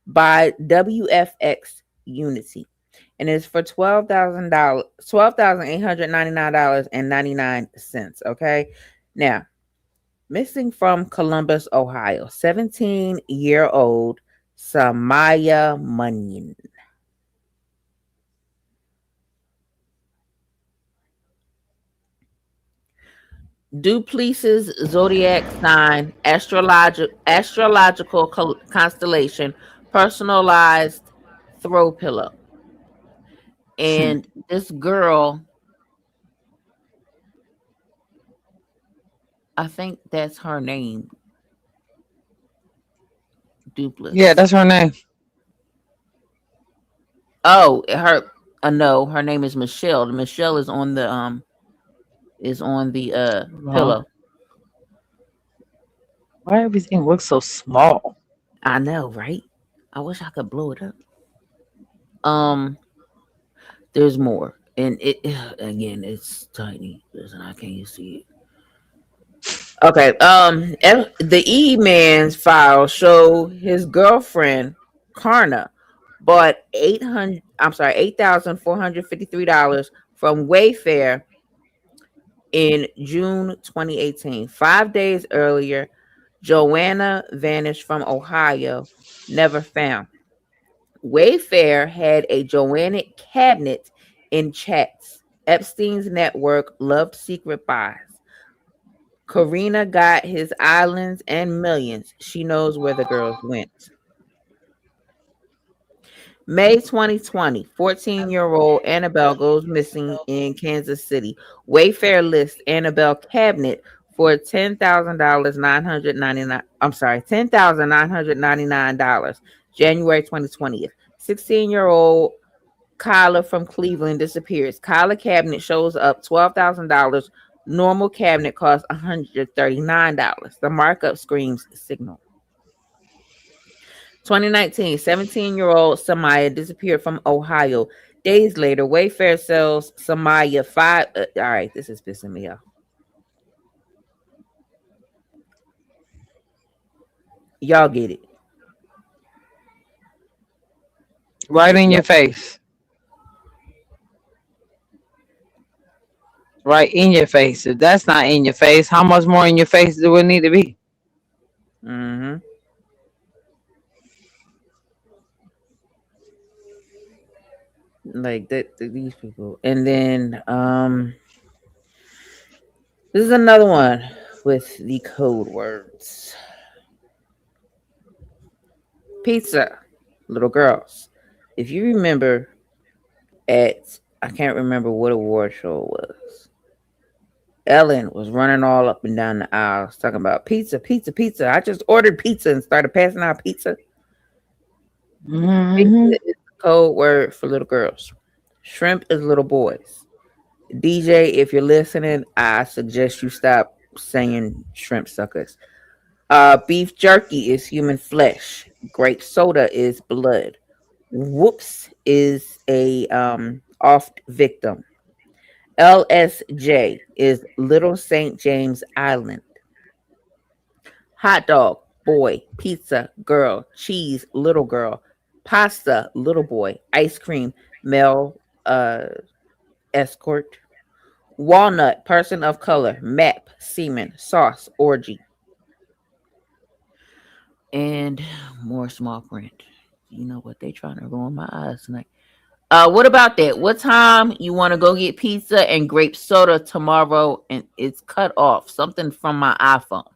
by WFX Unity, and it's for $12,000, $12,899.99. Okay, now missing from Columbus, Ohio, 17-year-old Samaya Munyon. Duplessis zodiac sign, astrological constellation, personalized throw pillow. And this girl, I think that's her name, Yeah, Duplessis. that's her name. Oh, her no, her name is Michelle. Michelle is on the Uh, pillow. why everything looks so small? I know, right? I wish I could blow it up. Um, there's more, and it again, it's tiny. Listen, I can't see it. Okay. The E Man's file show his girlfriend Karna bought 800. I'm sorry, $8,453 from Wayfair in June 2018. 5 days earlier, Joanna vanished from Ohio, never found. Wayfair had a Joanna cabinet in chats. Epstein's network loved secret buys. Karina got his islands and millions. She knows where the girls went. May 2020, 14-year-old Annabelle goes missing in Kansas City. Wayfair lists Annabelle cabinet for $10,000 999. I'm sorry, $10,999. January 2020. 16-year-old Kyla from Cleveland disappears. Kyla cabinet shows up $12,000. Normal cabinet costs $139. The markup screams signal. 2019, 17-year-old Samaya disappeared from Ohio. Days later, Wayfair sells Samaya 5. All right, this is pissing me off. Y'all get it. Right in your face. Right in your face. If that's not in your face, how much more in your face do it need to be? Mm-hmm. Like that, these people. And then this is another one with the code words. Pizza, little girls. If you remember at I can't remember what award show it was. Ellen was running all up and down the aisles talking about pizza, pizza, pizza. I just ordered pizza and started passing out pizza. Pizza Hmm. is the code word for little girls. Shrimp is little boys. DJ, if you're listening, I suggest you stop saying shrimp suckers. Beef jerky is human flesh. Grape soda is blood. Whoops is a oft victim. LSJ is Little St. James Island. Hot dog, boy. Pizza, girl. Cheese, little girl. Pasta, little boy. Ice cream, male escort. Walnut, person of color. Map, semen. Sauce, orgy. And more small print. You know what? They trying to ruin my eyes tonight. What about that? What time you want to go get pizza and grape soda tomorrow? And it's cut off. Something from my iPhone,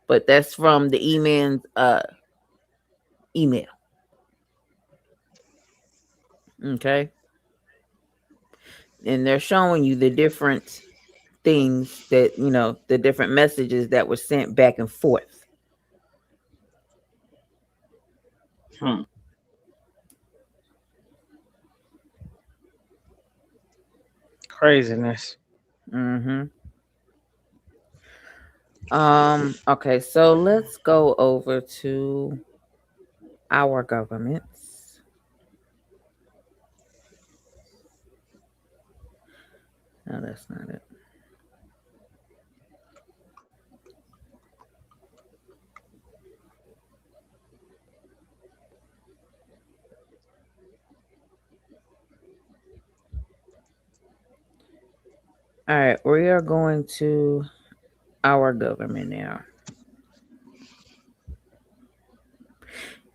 but that's from the email. Okay, and they're showing you the different things that the different messages that were sent back and forth. Hmm. Craziness. Mm-hmm. Okay, so let's go over to our governments. No, that's not it. All right, we are going to our government now.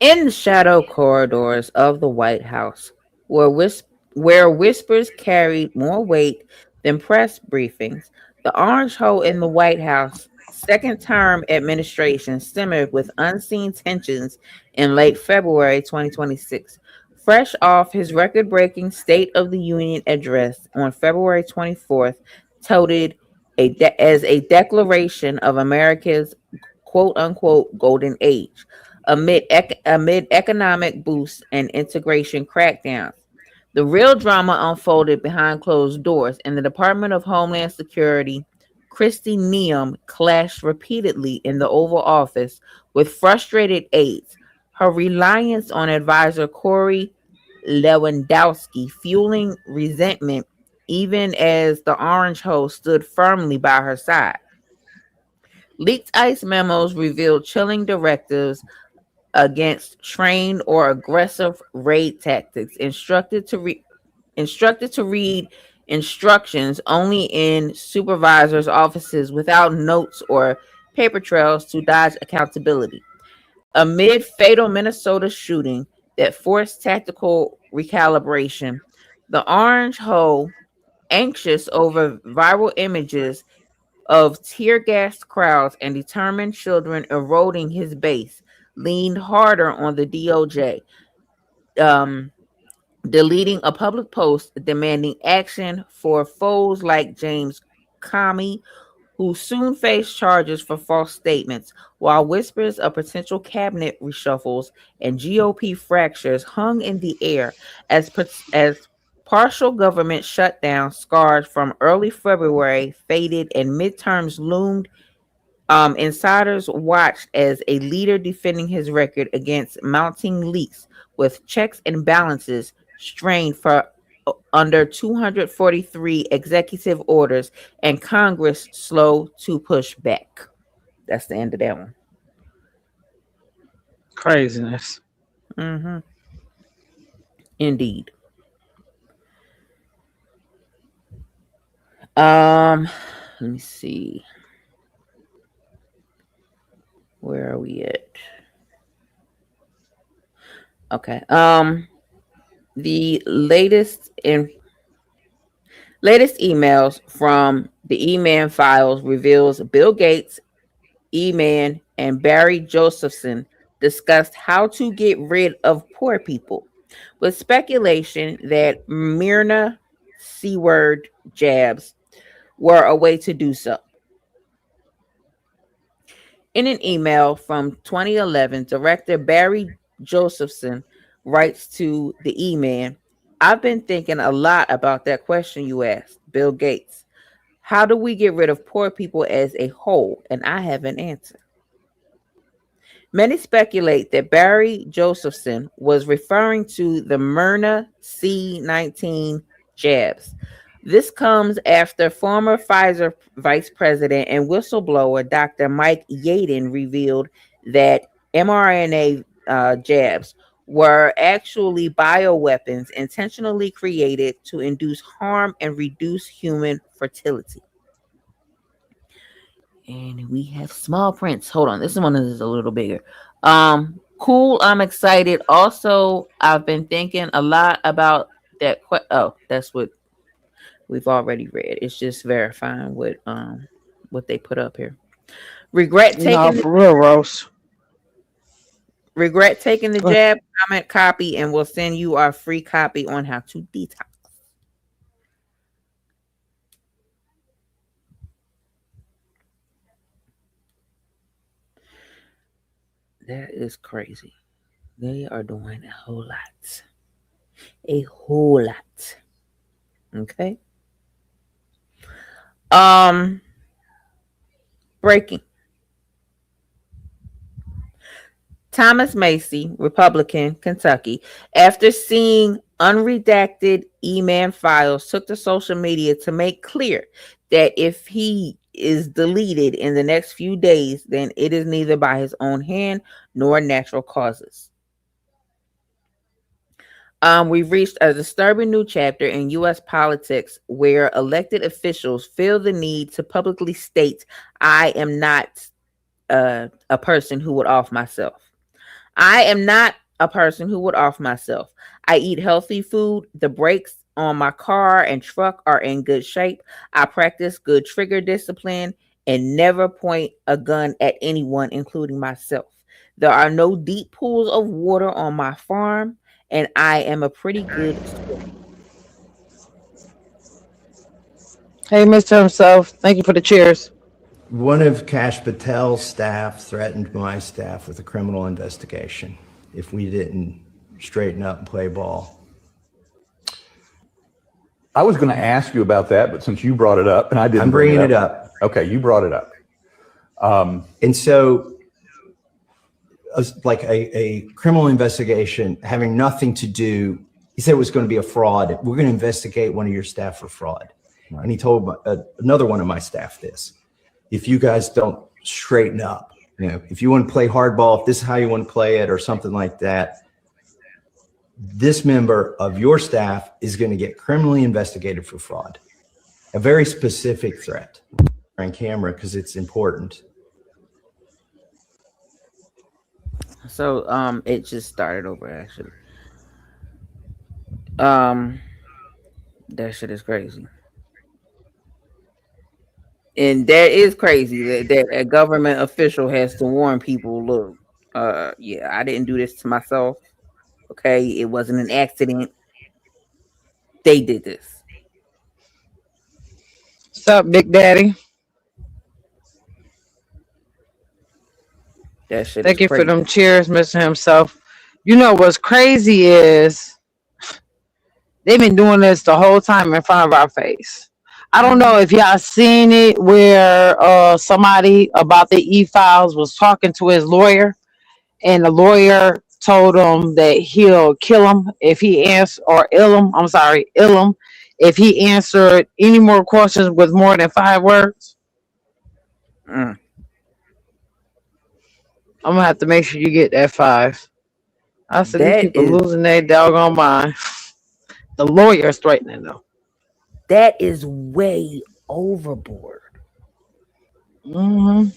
In the shadow corridors of the White House, where whispers carried more weight than press briefings, the orange hole in the White House second term administration simmered with unseen tensions in late February 2026. Fresh off his record breaking State of the Union address on February 24th, touted as a declaration of America's quote unquote golden age amid economic boosts and integration crackdowns. The real drama unfolded behind closed doors. In the Department of Homeland Security, Christy Neum clashed repeatedly in the Oval Office with frustrated aides, her reliance on advisor Corey Lewandowski fueling resentment even as the Orange Host stood firmly by her side. Leaked ICE memos revealed chilling directives against trained or aggressive raid tactics, instructed to read instructions only in supervisors' offices without notes or paper trails to dodge accountability. Amid fatal Minnesota shooting that forced tactical recalibration, the Orange Hole, anxious over viral images of tear gassed crowds and determined children eroding his base, leaned harder on the DOJ, um, deleting a public post demanding action for foes like James Comey, who soon faced charges for false statements, while whispers of potential cabinet reshuffles and GOP fractures hung in the air as partial government shutdown scars from early February faded and midterms loomed. Insiders watched as a leader defending his record against mounting leaks with checks and balances strained for under 243 executive orders and Congress slow to push back. That's the end of that one. Craziness. Mm-hmm. Indeed. Um, let me see. Where are we at? Okay. The latest emails from the E-Man files reveals Bill Gates, E-Man, and Barry Josephson discussed how to get rid of poor people, with speculation that Myrna C-word jabs were a way to do so. In an email from 2011, director Barry Josephson writes to the E-Man, I've been thinking a lot about that question you asked, Bill Gates. How do we get rid of poor people as a whole? And I have an answer. Many speculate that Barry Josephson was referring to the Myrna C-19 jabs. This comes after former Pfizer vice president and whistleblower Dr. Mike Yaden revealed that mRNA jabs were actually bioweapons intentionally created to induce harm and reduce human fertility. And we have small prints. Hold on, this one is a little bigger. Cool. I'm excited. Also, I've been thinking a lot about that. Oh, that's what we've already read. It's just verifying what they put up here. Regret No, taking the for real, Rose. regret taking the jab. Comment copy, and we'll send you our free copy on how to detox. That is crazy. They are doing a whole lot. A whole lot. Okay. Um, Breaking. Thomas Macy, Republican, Kentucky, after seeing unredacted e-man files, took to social media to make clear that if he is deleted in the next few days, then it is neither by his own hand nor natural causes. We've reached a disturbing new chapter in U.S. politics where elected officials feel the need to publicly state, I am not a person who would off myself. I am not a person who would off myself. I eat healthy food. The brakes on my car and truck are in good shape. I practice good trigger discipline and never point a gun at anyone, including myself. There are no deep pools of water on my farm, and I am a pretty good swimmer. Hey, Mr. Himself. Thank you for the cheers. One of Kash Patel's staff threatened my staff with a criminal investigation if we didn't straighten up and play ball. I was going to ask you about that, but since you brought it up, and I didn't, I'm bringing it up. Okay, you brought it up. And so, like a criminal investigation having nothing to do, he said it was going to be a fraud. We're going to investigate one of your staff for fraud. Right. And he told another one of my staff this. If you guys don't straighten up, if you want to play hardball, if this is how you want to play it or something like that, this member of your staff is going to get criminally investigated for fraud. A very specific threat on camera because it's important. So it just started over actually. That shit is crazy. And that is crazy that a government official has to warn people, look, yeah, I didn't do this to myself. Okay, it wasn't an accident. They did this. What's up, Big Daddy? That shit Thank is you crazy. for them cheers, Mr. Himself. You know what's crazy is they've been doing this the whole time in front of our face. I don't know if y'all seen it where somebody about the e-files was talking to his lawyer, and the lawyer told him that he'll kill him if he answer or ill him. I'm sorry, ill him if he answered any more questions with more than 5 words. Mm. I'm gonna have to make sure you get that 5. I said these That people is losing their doggone mind. The lawyer's threatening them. that is way overboard. Mm-hmm.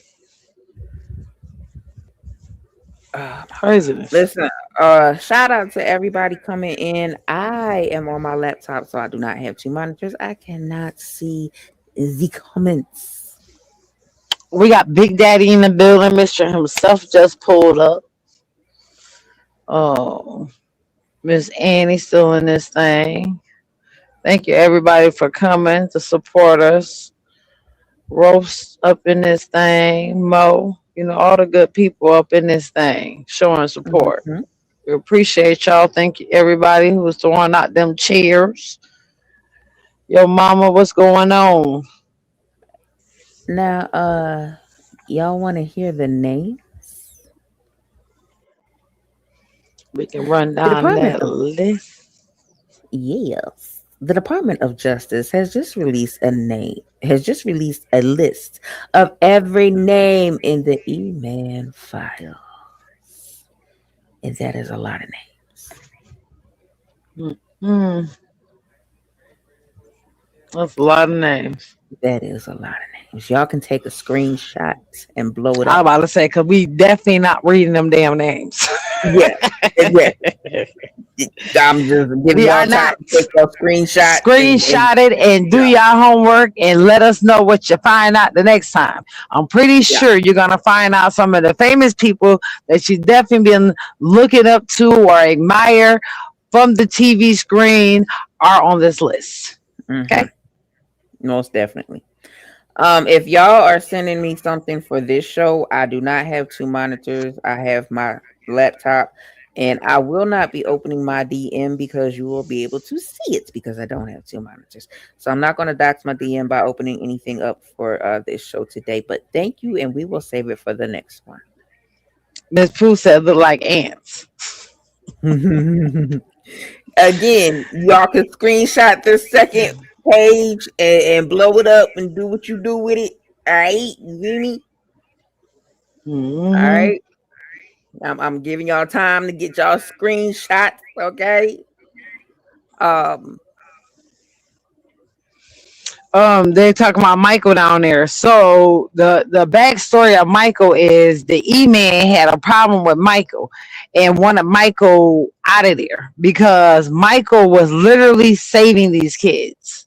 Craziness. Listen, shout out to everybody coming in. I am on my laptop, so I do not have 2 monitors. I cannot see the comments. We got Big Daddy in the building. Mr. Himself just pulled up. Oh, Miss Annie still in this thing. Thank you everybody for coming to support us. Roast up in this thing. Mo, all the good people up in this thing showing support. Mhm. We appreciate y'all. Thank you everybody who was throwing out them cheers. Yo, mama, what's going on? Now, y'all want to hear the names? We can run The down Department that of list. Yes. The Department of Justice has just released a list of every name in the E-Man file. And that is a lot of names. Hmm. That's a lot of names. That is a lot of names. Y'all can take a screenshot and blow it I was up. about to say, because we definitely not reading them damn names. Yeah. Yeah. I'm just giving We are y'all time not. to take your screenshots and Screenshot it and do yeah, your homework and let us know what you find out the next time. I'm pretty yeah. sure you're gonna find out some of the famous people that you've definitely been looking up to or admire from the TV screen are on this list. Hmm. Okay. Most definitely. If y'all are sending me something for this show, I do not have two monitors. I have my laptop, and I will not be opening my DM because you will be able to see it because I don't have two monitors. So I'm not going to dox my DM by opening anything up for this show today. But thank you, and we will save it for the next one. Miss Pooh said look like ants. Again, y'all can screenshot this second page and blow it up and do what you do with it. All right, you hear me? All Hmm. right. I'm giving y'all time to get y'all screenshots, okay? Um, They talking about Michael down there. So the backstory of Michael is the E-Man had a problem with Michael and wanted Michael out of there because Michael was literally saving these kids,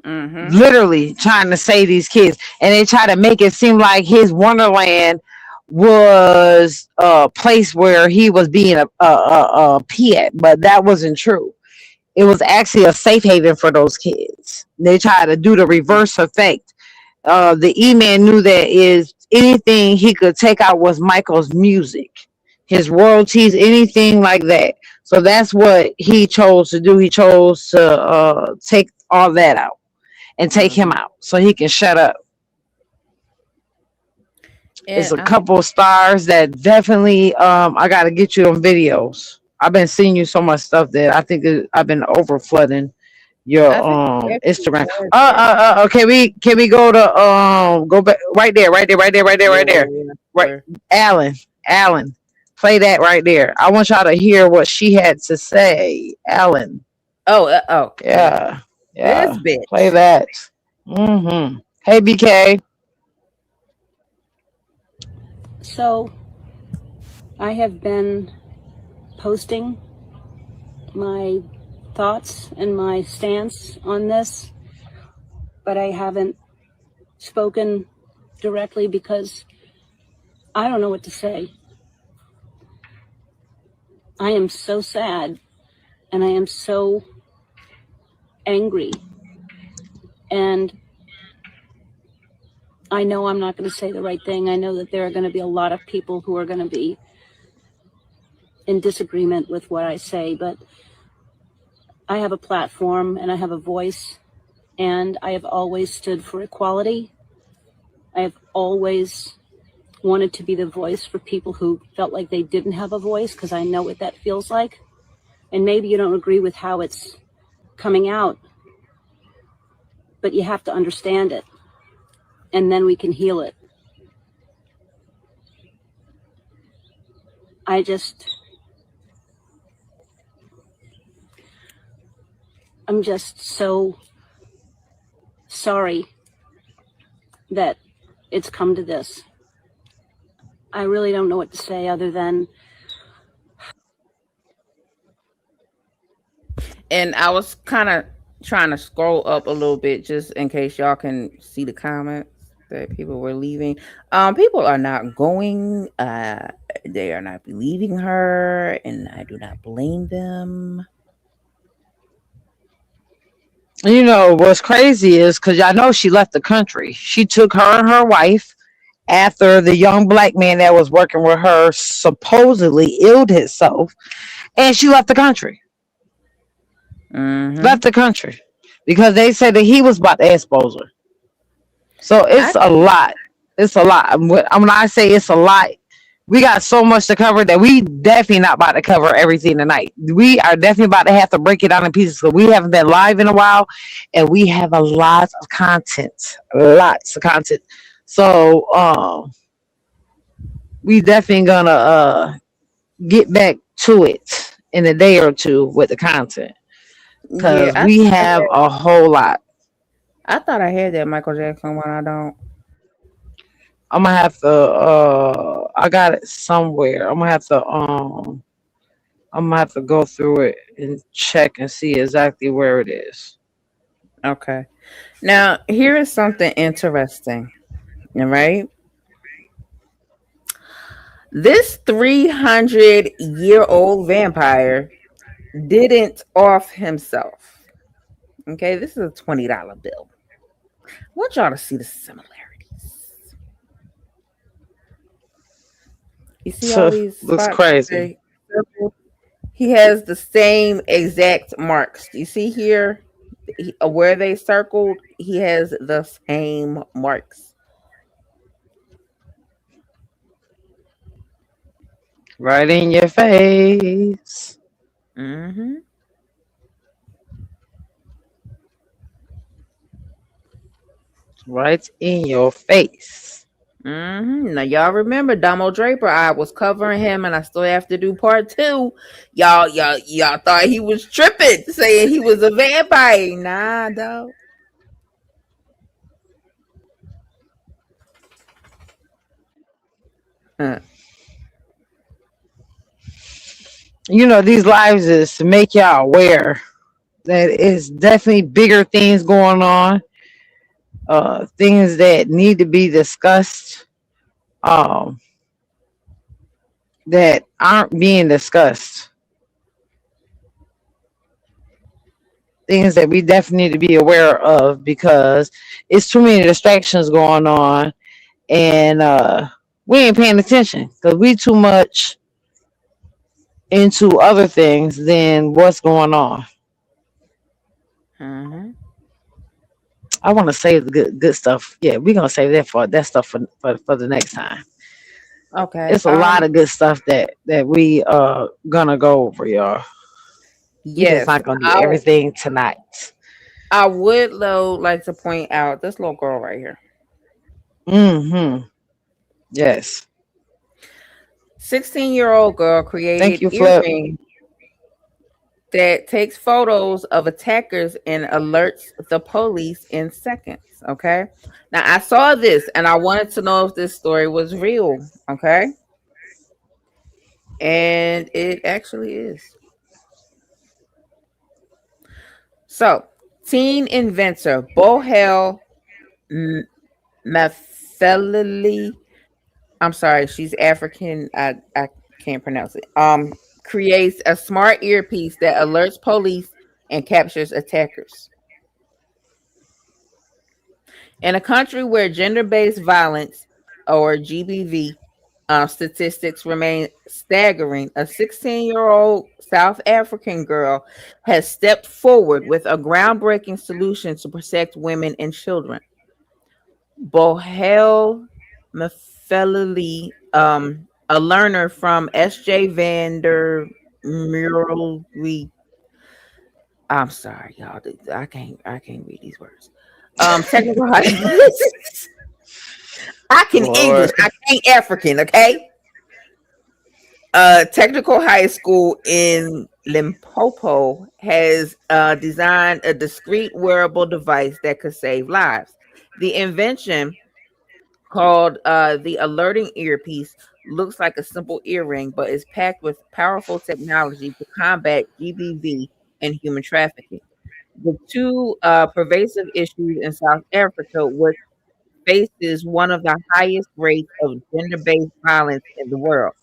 mm-hmm, literally trying to save these kids, and they try to make it seem like his Wonderland was a place where he was being a pet, but that wasn't true. It was actually a safe haven for those kids. They tried to do the reverse effect. The E-Man knew that is anything he could take out was Michael's music, his royalties, anything like that. So that's what he chose to do. He chose to take all that out and take him mm-hmm. out so he can shut up. It's And a couple of stars that definitely I got to get you on videos. I've been seeing you so much stuff that I think I've been over flooding your I think it actually Instagram. was that. Can we go to go back right there. Yeah, Right, sure. Alan, play that right there. I want y'all to hear what she had to say. Alan, Yeah. yeah, This yeah, play bitch. that. Mm-hmm. Hey, BK. So I have been posting my thoughts and my stance on this, but I haven't spoken directly because I don't know what to say. I am so sad and I am so angry. And I know I'm not going to say the right thing. I know that there are going to be a lot of people who are going to be in disagreement with what I say, but I have a platform and I have a voice, and I have always stood for equality. I have always wanted to be the voice for people who felt like they didn't have a voice, because I know what that feels like. And maybe you don't agree with how it's coming out, but you have to understand it, and then we can heal it. I'm just so sorry that it's come to this. I really don't know what to say other than And I was kind of trying to scroll up a little bit just in case y'all can see the comments that people were leaving. People are not going. They are not believing her, and I do not blame them. You know what's crazy is because y'all know she left the country. She took her and her wife after the young black man that was working with her supposedly illed himself, and she left the country. Mm-hmm. Left the country because they said that he was about to expose her. So I it's a lot. It's a lot. When I say it's a lot, We got so much to cover that we definitely not about to cover everything tonight. We are definitely about to have to break it down in pieces because we haven't been live in a while, and we have a lot of content, lots of content. So we definitely gonna get back to it in a day or two with the content Yeah, because we have a whole lot. I thought I had that Michael Jackson one. I don't. I'm gonna have to. I got it somewhere. I'm gonna have to go through it and check and see exactly where it is. Okay. Now here is something interesting. All right. This 300-year-old vampire didn't off himself. Okay, this is a $20 bill. I want y'all to see the similarities. You see all So these looks spots? crazy. He has the same exact marks. You see here where they circled? He has the same marks. Right in your face. Mm-hmm. Right in your face. Now y'all remember Domo Draper? I was covering him, and I still have to do part two. Y'all thought he was tripping, saying he was a vampire. Nah, dog. Huh. You know, these lives is to make y'all aware that it's definitely bigger things going on, things that need to be discussed, um, that aren't being discussed, things that we definitely need to be aware of because it's too many distractions going on, and we ain't paying attention because we too much into other things than what's going on. Mm-hmm. I want to save the good stuff. Yeah, we're gonna save that stuff for the next time. Okay. It's a lot of good stuff that we gonna go over, y'all. We just Yes, not gonna do everything tonight. I would though like to point out this little girl right here. Mm-hmm. Yes. 16-year-old girl Thank created you, Flip. earrings that takes photos of attackers and alerts the police in seconds. Okay. Now I saw this and I wanted to know if this story was real. Okay. And it actually is. So, teen inventor Bohel Maffelli, I'm sorry, she's African. I can't pronounce it. Creates a smart earpiece that alerts police and captures attackers. In a country where gender-based violence or GBV statistics remain staggering, a 16-year-old South African girl has stepped forward with a groundbreaking solution to protect women and children. Bohel Maffelli, a learner from SJ Vander Mural. I'm sorry, y'all. I can't read these words. Technical high. I can English. Lord. I can't African. Okay. Technical high school in Limpopo has designed a discrete wearable device that could save lives. The invention, called the alerting earpiece, looks like a simple earring, but is packed with powerful technology to combat GBV and human trafficking. The two pervasive issues in South Africa, which faces one of the highest rates of gender based violence in the world.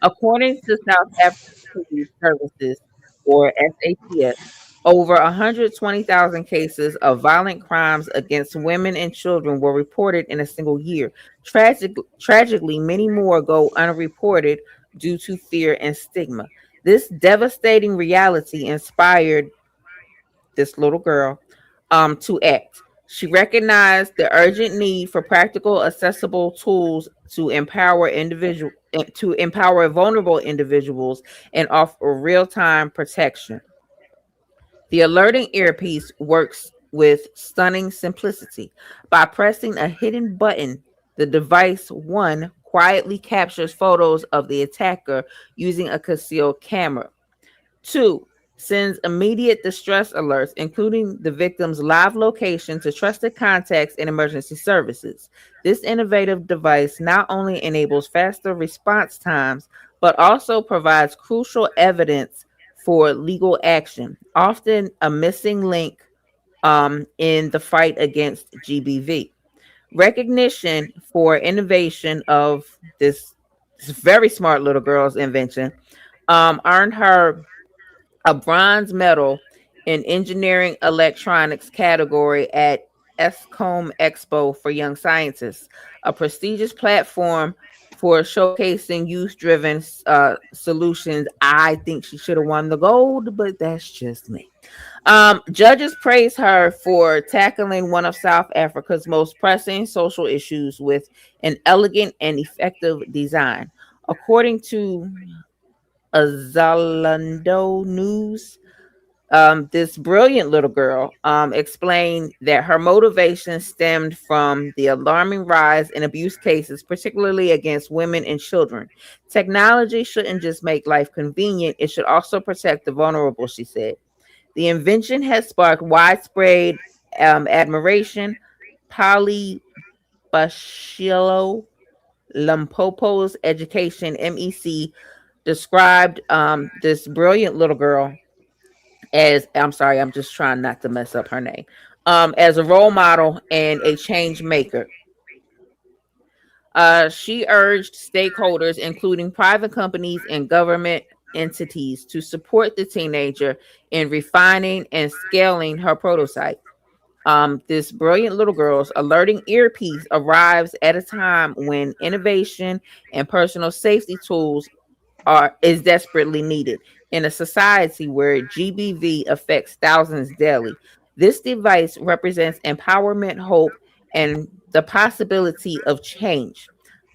According to South African Police Services, or SAPS, over 120,000 cases of violent crimes against women and children were reported in a single year. Tragically, many more go unreported due to fear and stigma. This devastating reality inspired this little girl to act. She recognized the urgent need for practical, accessible tools to empower vulnerable individuals and offer real-time protection. The alerting earpiece works with stunning simplicity. By pressing a hidden button, the device one quietly captures photos of the attacker using a concealed camera. Two, sends immediate distress alerts, including the victim's live location to trusted contacts and emergency services. This innovative device not only enables faster response times, but also provides crucial evidence for legal action, often a missing link in the fight against GBV. Recognition for innovation of this very smart little girl's invention earned her a bronze medal in engineering electronics category at ESCOM Expo for Young Scientists, a prestigious platform for showcasing youth-driven solutions. I think she should have won the gold, but that's just me. Judges praise her for tackling one of South Africa's most pressing social issues with an elegant and effective design. According to Zalando News, this brilliant little girl explained that her motivation stemmed from the alarming rise in abuse cases, particularly against women and children. Technology shouldn't just make life convenient, it should also protect the vulnerable, she said. The invention has sparked widespread admiration. Polly Bashilo Limpopo's Education, MEC, described this brilliant little girl as, I'm sorry, I'm just trying not to mess up her name, as a role model and a change maker. She urged stakeholders, including private companies and government entities, to support the teenager in refining and scaling her prototype. This brilliant little girl's alerting earpiece arrives at a time when innovation and personal safety tools is desperately needed in a society where GBV affects thousands daily. This device represents empowerment, hope, and the possibility of change.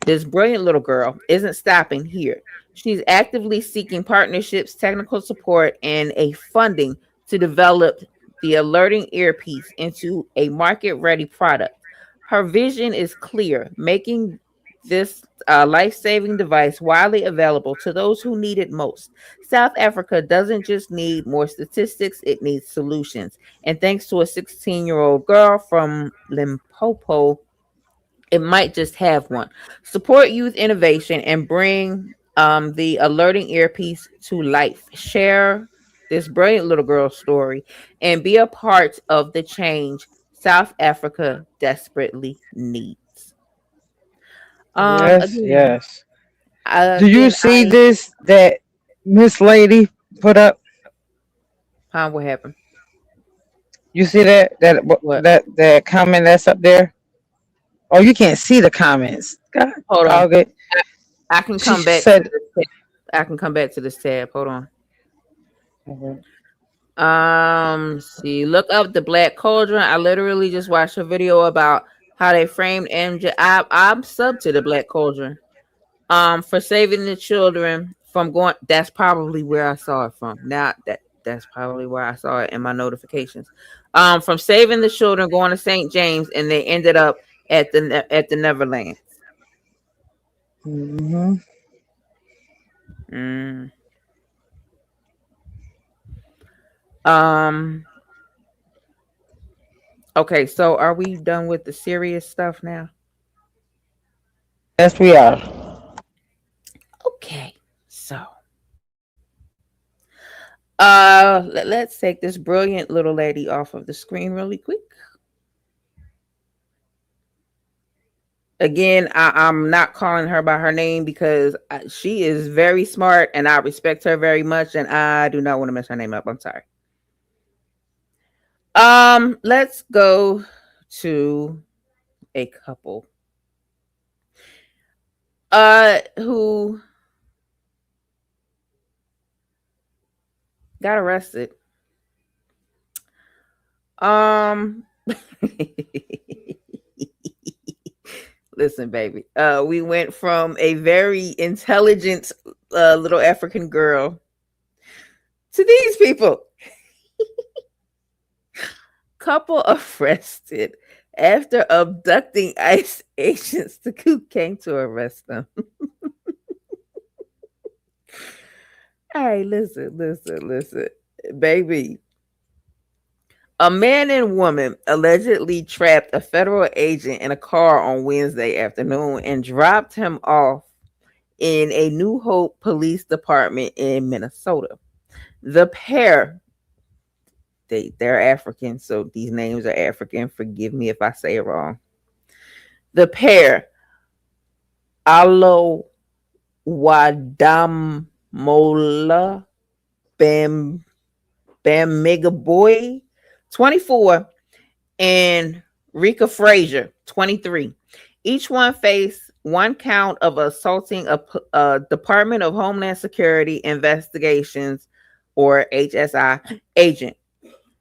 This brilliant little girl isn't stopping here. She's actively seeking partnerships, technical support, and a funding to develop the alerting earpiece into a market ready product. Her vision is clear, making this life saving device widely available to those who need it most. South Africa doesn't just need more statistics, it needs solutions. And thanks to a 16-year-old girl from Limpopo, it might just have one. Support youth innovation and bring the alerting earpiece to life. Share this brilliant little girl's story and be a part of the change South Africa desperately needs. Yes, Again, yes. Do you see I this that Miss Lady put up? what happened? You see What? that comment that's up there? Oh, you can't see the comments. God Hold on. dog it. I can She come back to said, this tab. I can come back to this tab. Hold on. mhm. See, look up the Black Cauldron. I literally just watched a video about how they framed MJ. I'm sub to the Black Cauldron. For saving the children from going. That's probably where I saw it from. Now that's probably where I saw it in my notifications. From saving the children going to St. James, and they ended up at the Neverlands. Mhm. Mm. Um. Okay, so are we done with the serious stuff now? Yes, we are. Okay, so let's take this brilliant little lady off of the screen really quick. Again, I'm not calling her by her name because she is very smart and I respect her very much, and I do not want to mess her name up. I'm sorry. Let's go to a couple who got arrested. Listen, baby. We went from a very intelligent little African girl to these people. Couple arrested after abducting ICE agents. The coup came to arrest them. All right, listen, baby. A man and woman allegedly trapped a federal agent in a car on Wednesday afternoon and dropped him off in a New Hope police department in Minnesota. The pair, they're African, so these names are African. Forgive me if I say it wrong. The pair, Alo Wadamola Bam Bamigaboy, 24, and Rika Frazier, 23. Each one faced one count of assaulting a Department of Homeland Security Investigations, or HSI, agent.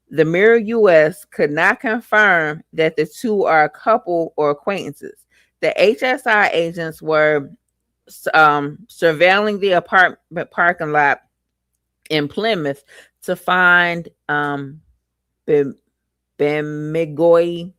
The Mirror US could not confirm that the two are a couple or acquaintances. The HSI agents were surveilling the apartment parking lot in Plymouth to find Bamigoy,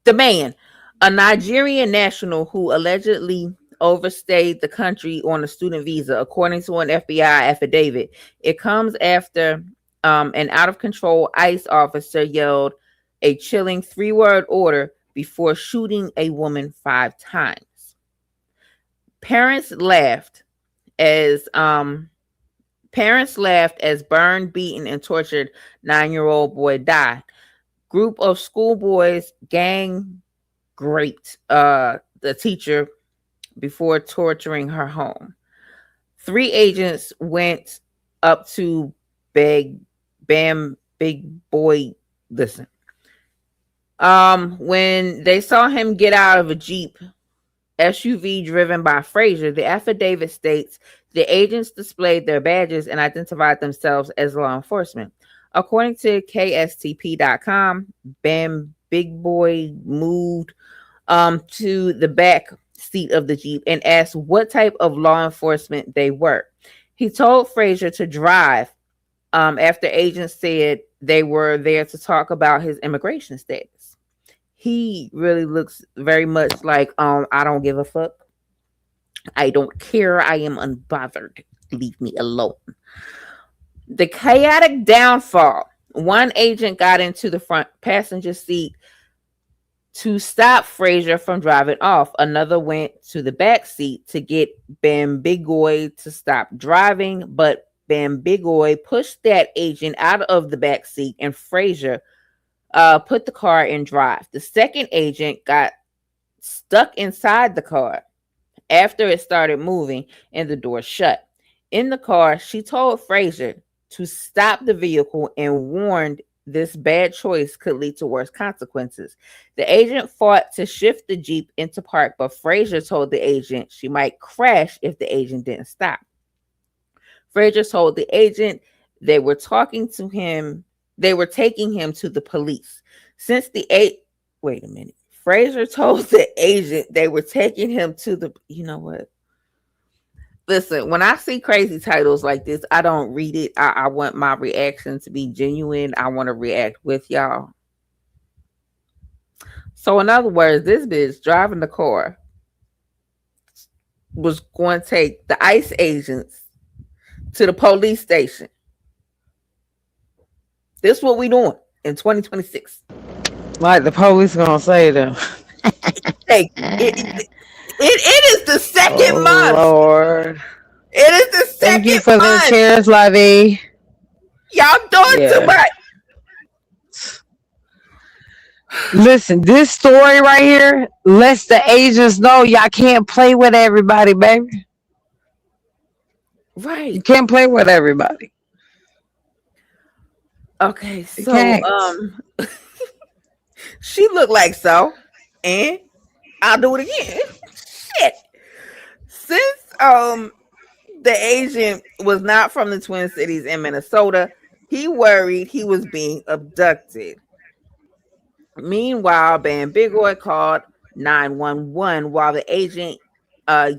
the man, a Nigerian national who allegedly overstayed the country on a student visa, according to an FBI affidavit. It comes after an out of control ICE officer yelled a chilling 3-word order before shooting a woman 5 times. Parents laughed as burned, beaten, and tortured 9-year-old boy died. Group of schoolboys gang raped the teacher before torturing her home. 3 agents went up to big boy. Listen. When they saw him get out of a Jeep SUV driven by Frazier, the affidavit states the agents displayed their badges and identified themselves as law enforcement. According to KSTP.com, Big Boy moved to the back seat of the Jeep and asked what type of law enforcement they were. He told Frazier to drive after agents said they were there to talk about his immigration status. He really looks very much like, I don't give a fuck. I don't care. I am unbothered. Leave me alone. The chaotic downfall. One agent got into the front passenger seat to stop Frazier from driving off. Another went to the back seat to get Bambigoy to stop driving, but Bambigoy pushed that agent out of the back seat and Frazier put the car in drive. The second agent got stuck inside the car after it started moving and the door shut. In the car, she told Frazier to stop the vehicle and warned this bad choice could lead to worse consequences. The agent fought to shift the Jeep into park, but Frazier told the agent she might crash if the agent didn't stop. Frazier told the agent they were taking him to the police. Frazier told the agent they were taking him to the, you know what? Listen, when I see crazy titles like this, I don't read it. I want my reaction to be genuine. I want to react with y'all. So in other words, this bitch driving the car was going to take the ICE agents to the police station. This is what we doing in 2026. Like the police gonna say them. Hey, it is the second month. Lord. It is the second Thank you for month. the chairs, Levy. Y'all doing too much. Listen, this story right here lets the agents know y'all can't play with everybody, baby. Right. You can't play with everybody. Okay, so she looked like so, and I'll do it again. Shit. Since the agent was not from the Twin Cities in Minnesota, he worried he was being abducted. Meanwhile, Bam Big Boy called 911 while the agent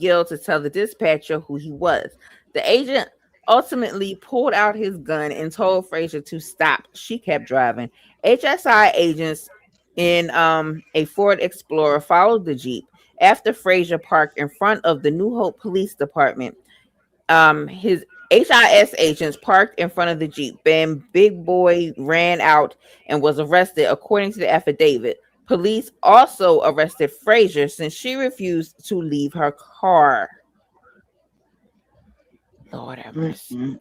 yelled to tell the dispatcher who he was. The agent ultimately pulled out his gun and told Frazier to stop. She kept driving. HSI agents in a Ford Explorer followed the Jeep after Frazier parked in front of the New Hope Police Department. His HIS agents parked in front of the Jeep. Then Big Boy ran out and was arrested, according to the affidavit. Police also arrested Frazier since she refused to leave her car. Lord have mercy.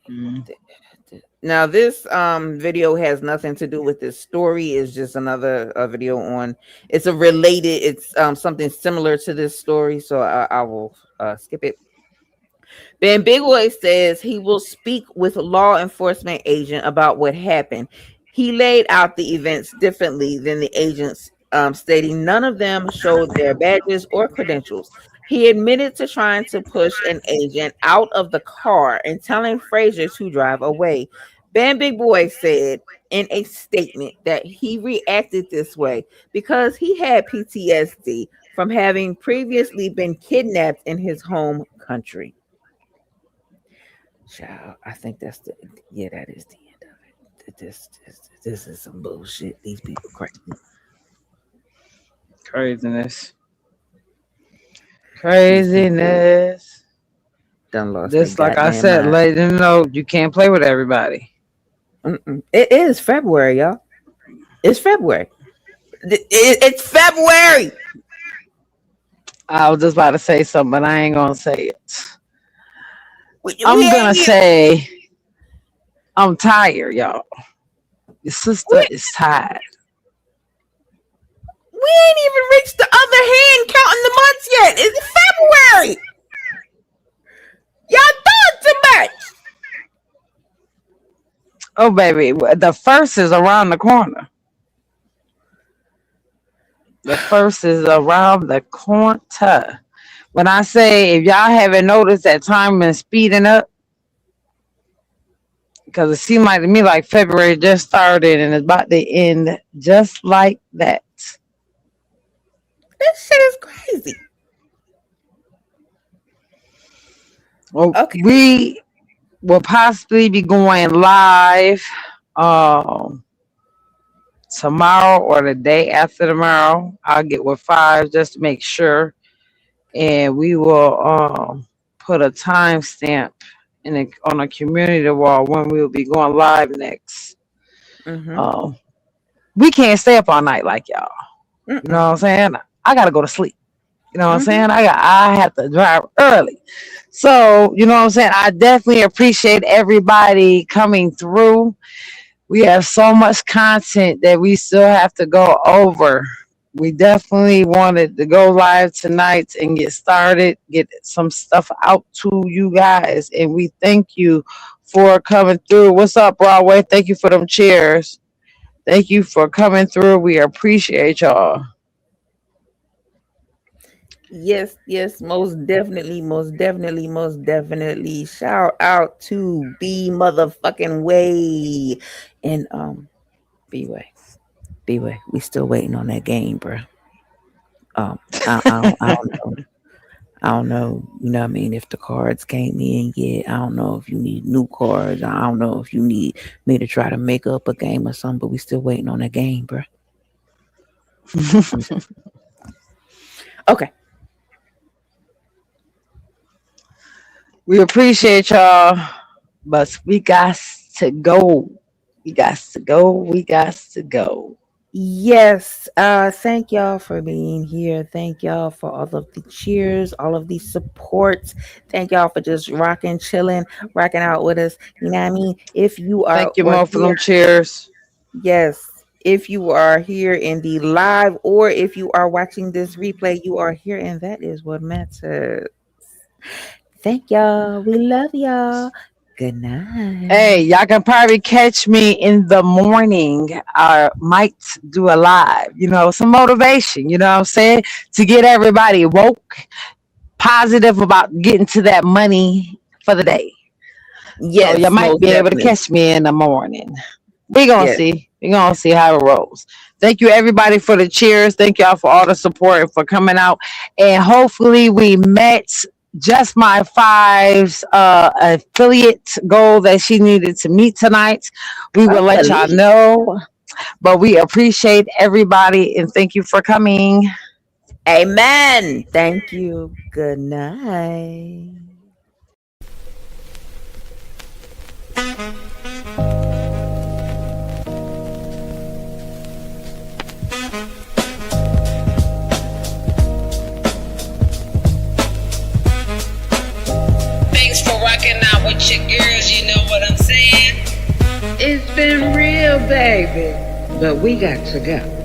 Now, this video has nothing to do with this story. It's just another video on. It's a related. It's something similar to this story, so I will skip it. Ben Big Boy says he will speak with a law enforcement agent about what happened. He laid out the events differently than the agents, stating none of them showed their badges or credentials. He admitted to trying to push an agent out of the car and telling Frazier to drive away. Ben Big Boy said in a statement that he reacted this way because he had PTSD from having previously been kidnapped in his home country. Child, I think that is the end of it. This is some bullshit. These people crazy. Craziness. Done lost. Just like I said, let them know you can't play with everybody. It is February, y'all. It's February. It's February. I was just about to say something, but I ain't gonna say it. I'm gonna say I'm tired, y'all. Your sister is tired. We ain't even reached the other hand counting the months yet. It's February. Y'all doing too much. Oh, baby, the first is around the corner. The first is around the corner. When I say, if y'all haven't noticed that time been speeding up, because it seemed like to me like February just started and it's about to end just like that. This shit is crazy. Well, okay. We will possibly be going live tomorrow or the day after tomorrow. I'll get with 5 just to make sure. And we will put a timestamp on a community wall when we will be going live next. We can't stay up all night like y'all. You know what I'm saying? I gotta go to sleep. You know what I'm saying? I have to drive early. So, you know what I'm saying? I definitely appreciate everybody coming through. We have so much content that we still have to go over. We definitely wanted to go live tonight and get started, get some stuff out to you guys. And we thank you for coming through. What's up, Broadway? Thank you for them cheers. Thank you for coming through. We appreciate y'all. Yes, most definitely. Shout out to B motherfucking Way. And B Way. We still waiting on that game, bro. I don't know. You know what I mean? If the cards came in yet, I don't know if you need new cards. I don't know if you need me to try to make up a game or something, but we still waiting on that game, bro. Okay. We appreciate y'all, but we got to go. We got to go. Yes. Thank y'all for being here. Thank y'all for all of the cheers, all of the support. Thank y'all for just rocking, chilling, rocking out with us. You know what I mean? If you are, thank you more for them cheers. Yes. If you are here in the live or if you are watching this replay, you are here, and that is what matters. Thank y'all. We love y'all. Good night. Hey, y'all can probably catch me in the morning. I might do a live, some motivation, you know what I'm saying? To get everybody woke, positive about getting to that money for the day. Yes, so you might be able to catch me in the morning. We're going to see. We're going to see how it rolls. Thank you everybody for the cheers. Thank y'all for all the support and for coming out. And hopefully we met just my five's affiliate goal that she needed to meet tonight. We will let y'all know. But we appreciate everybody and thank you for coming. Amen. Thank you. Good night. Thanks for rocking out with your girls, you know what I'm saying? It's been real, baby. But we got to go.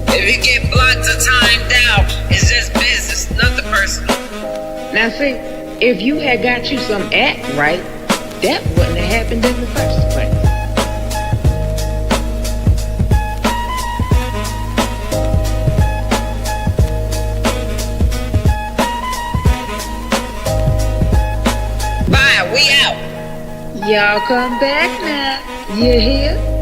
If you get blocked or timed out, it's just business, nothing personal. Now see, if you had got you some act right, that wouldn't have happened in the first place. Bye, we out. Y'all come back now. You hear?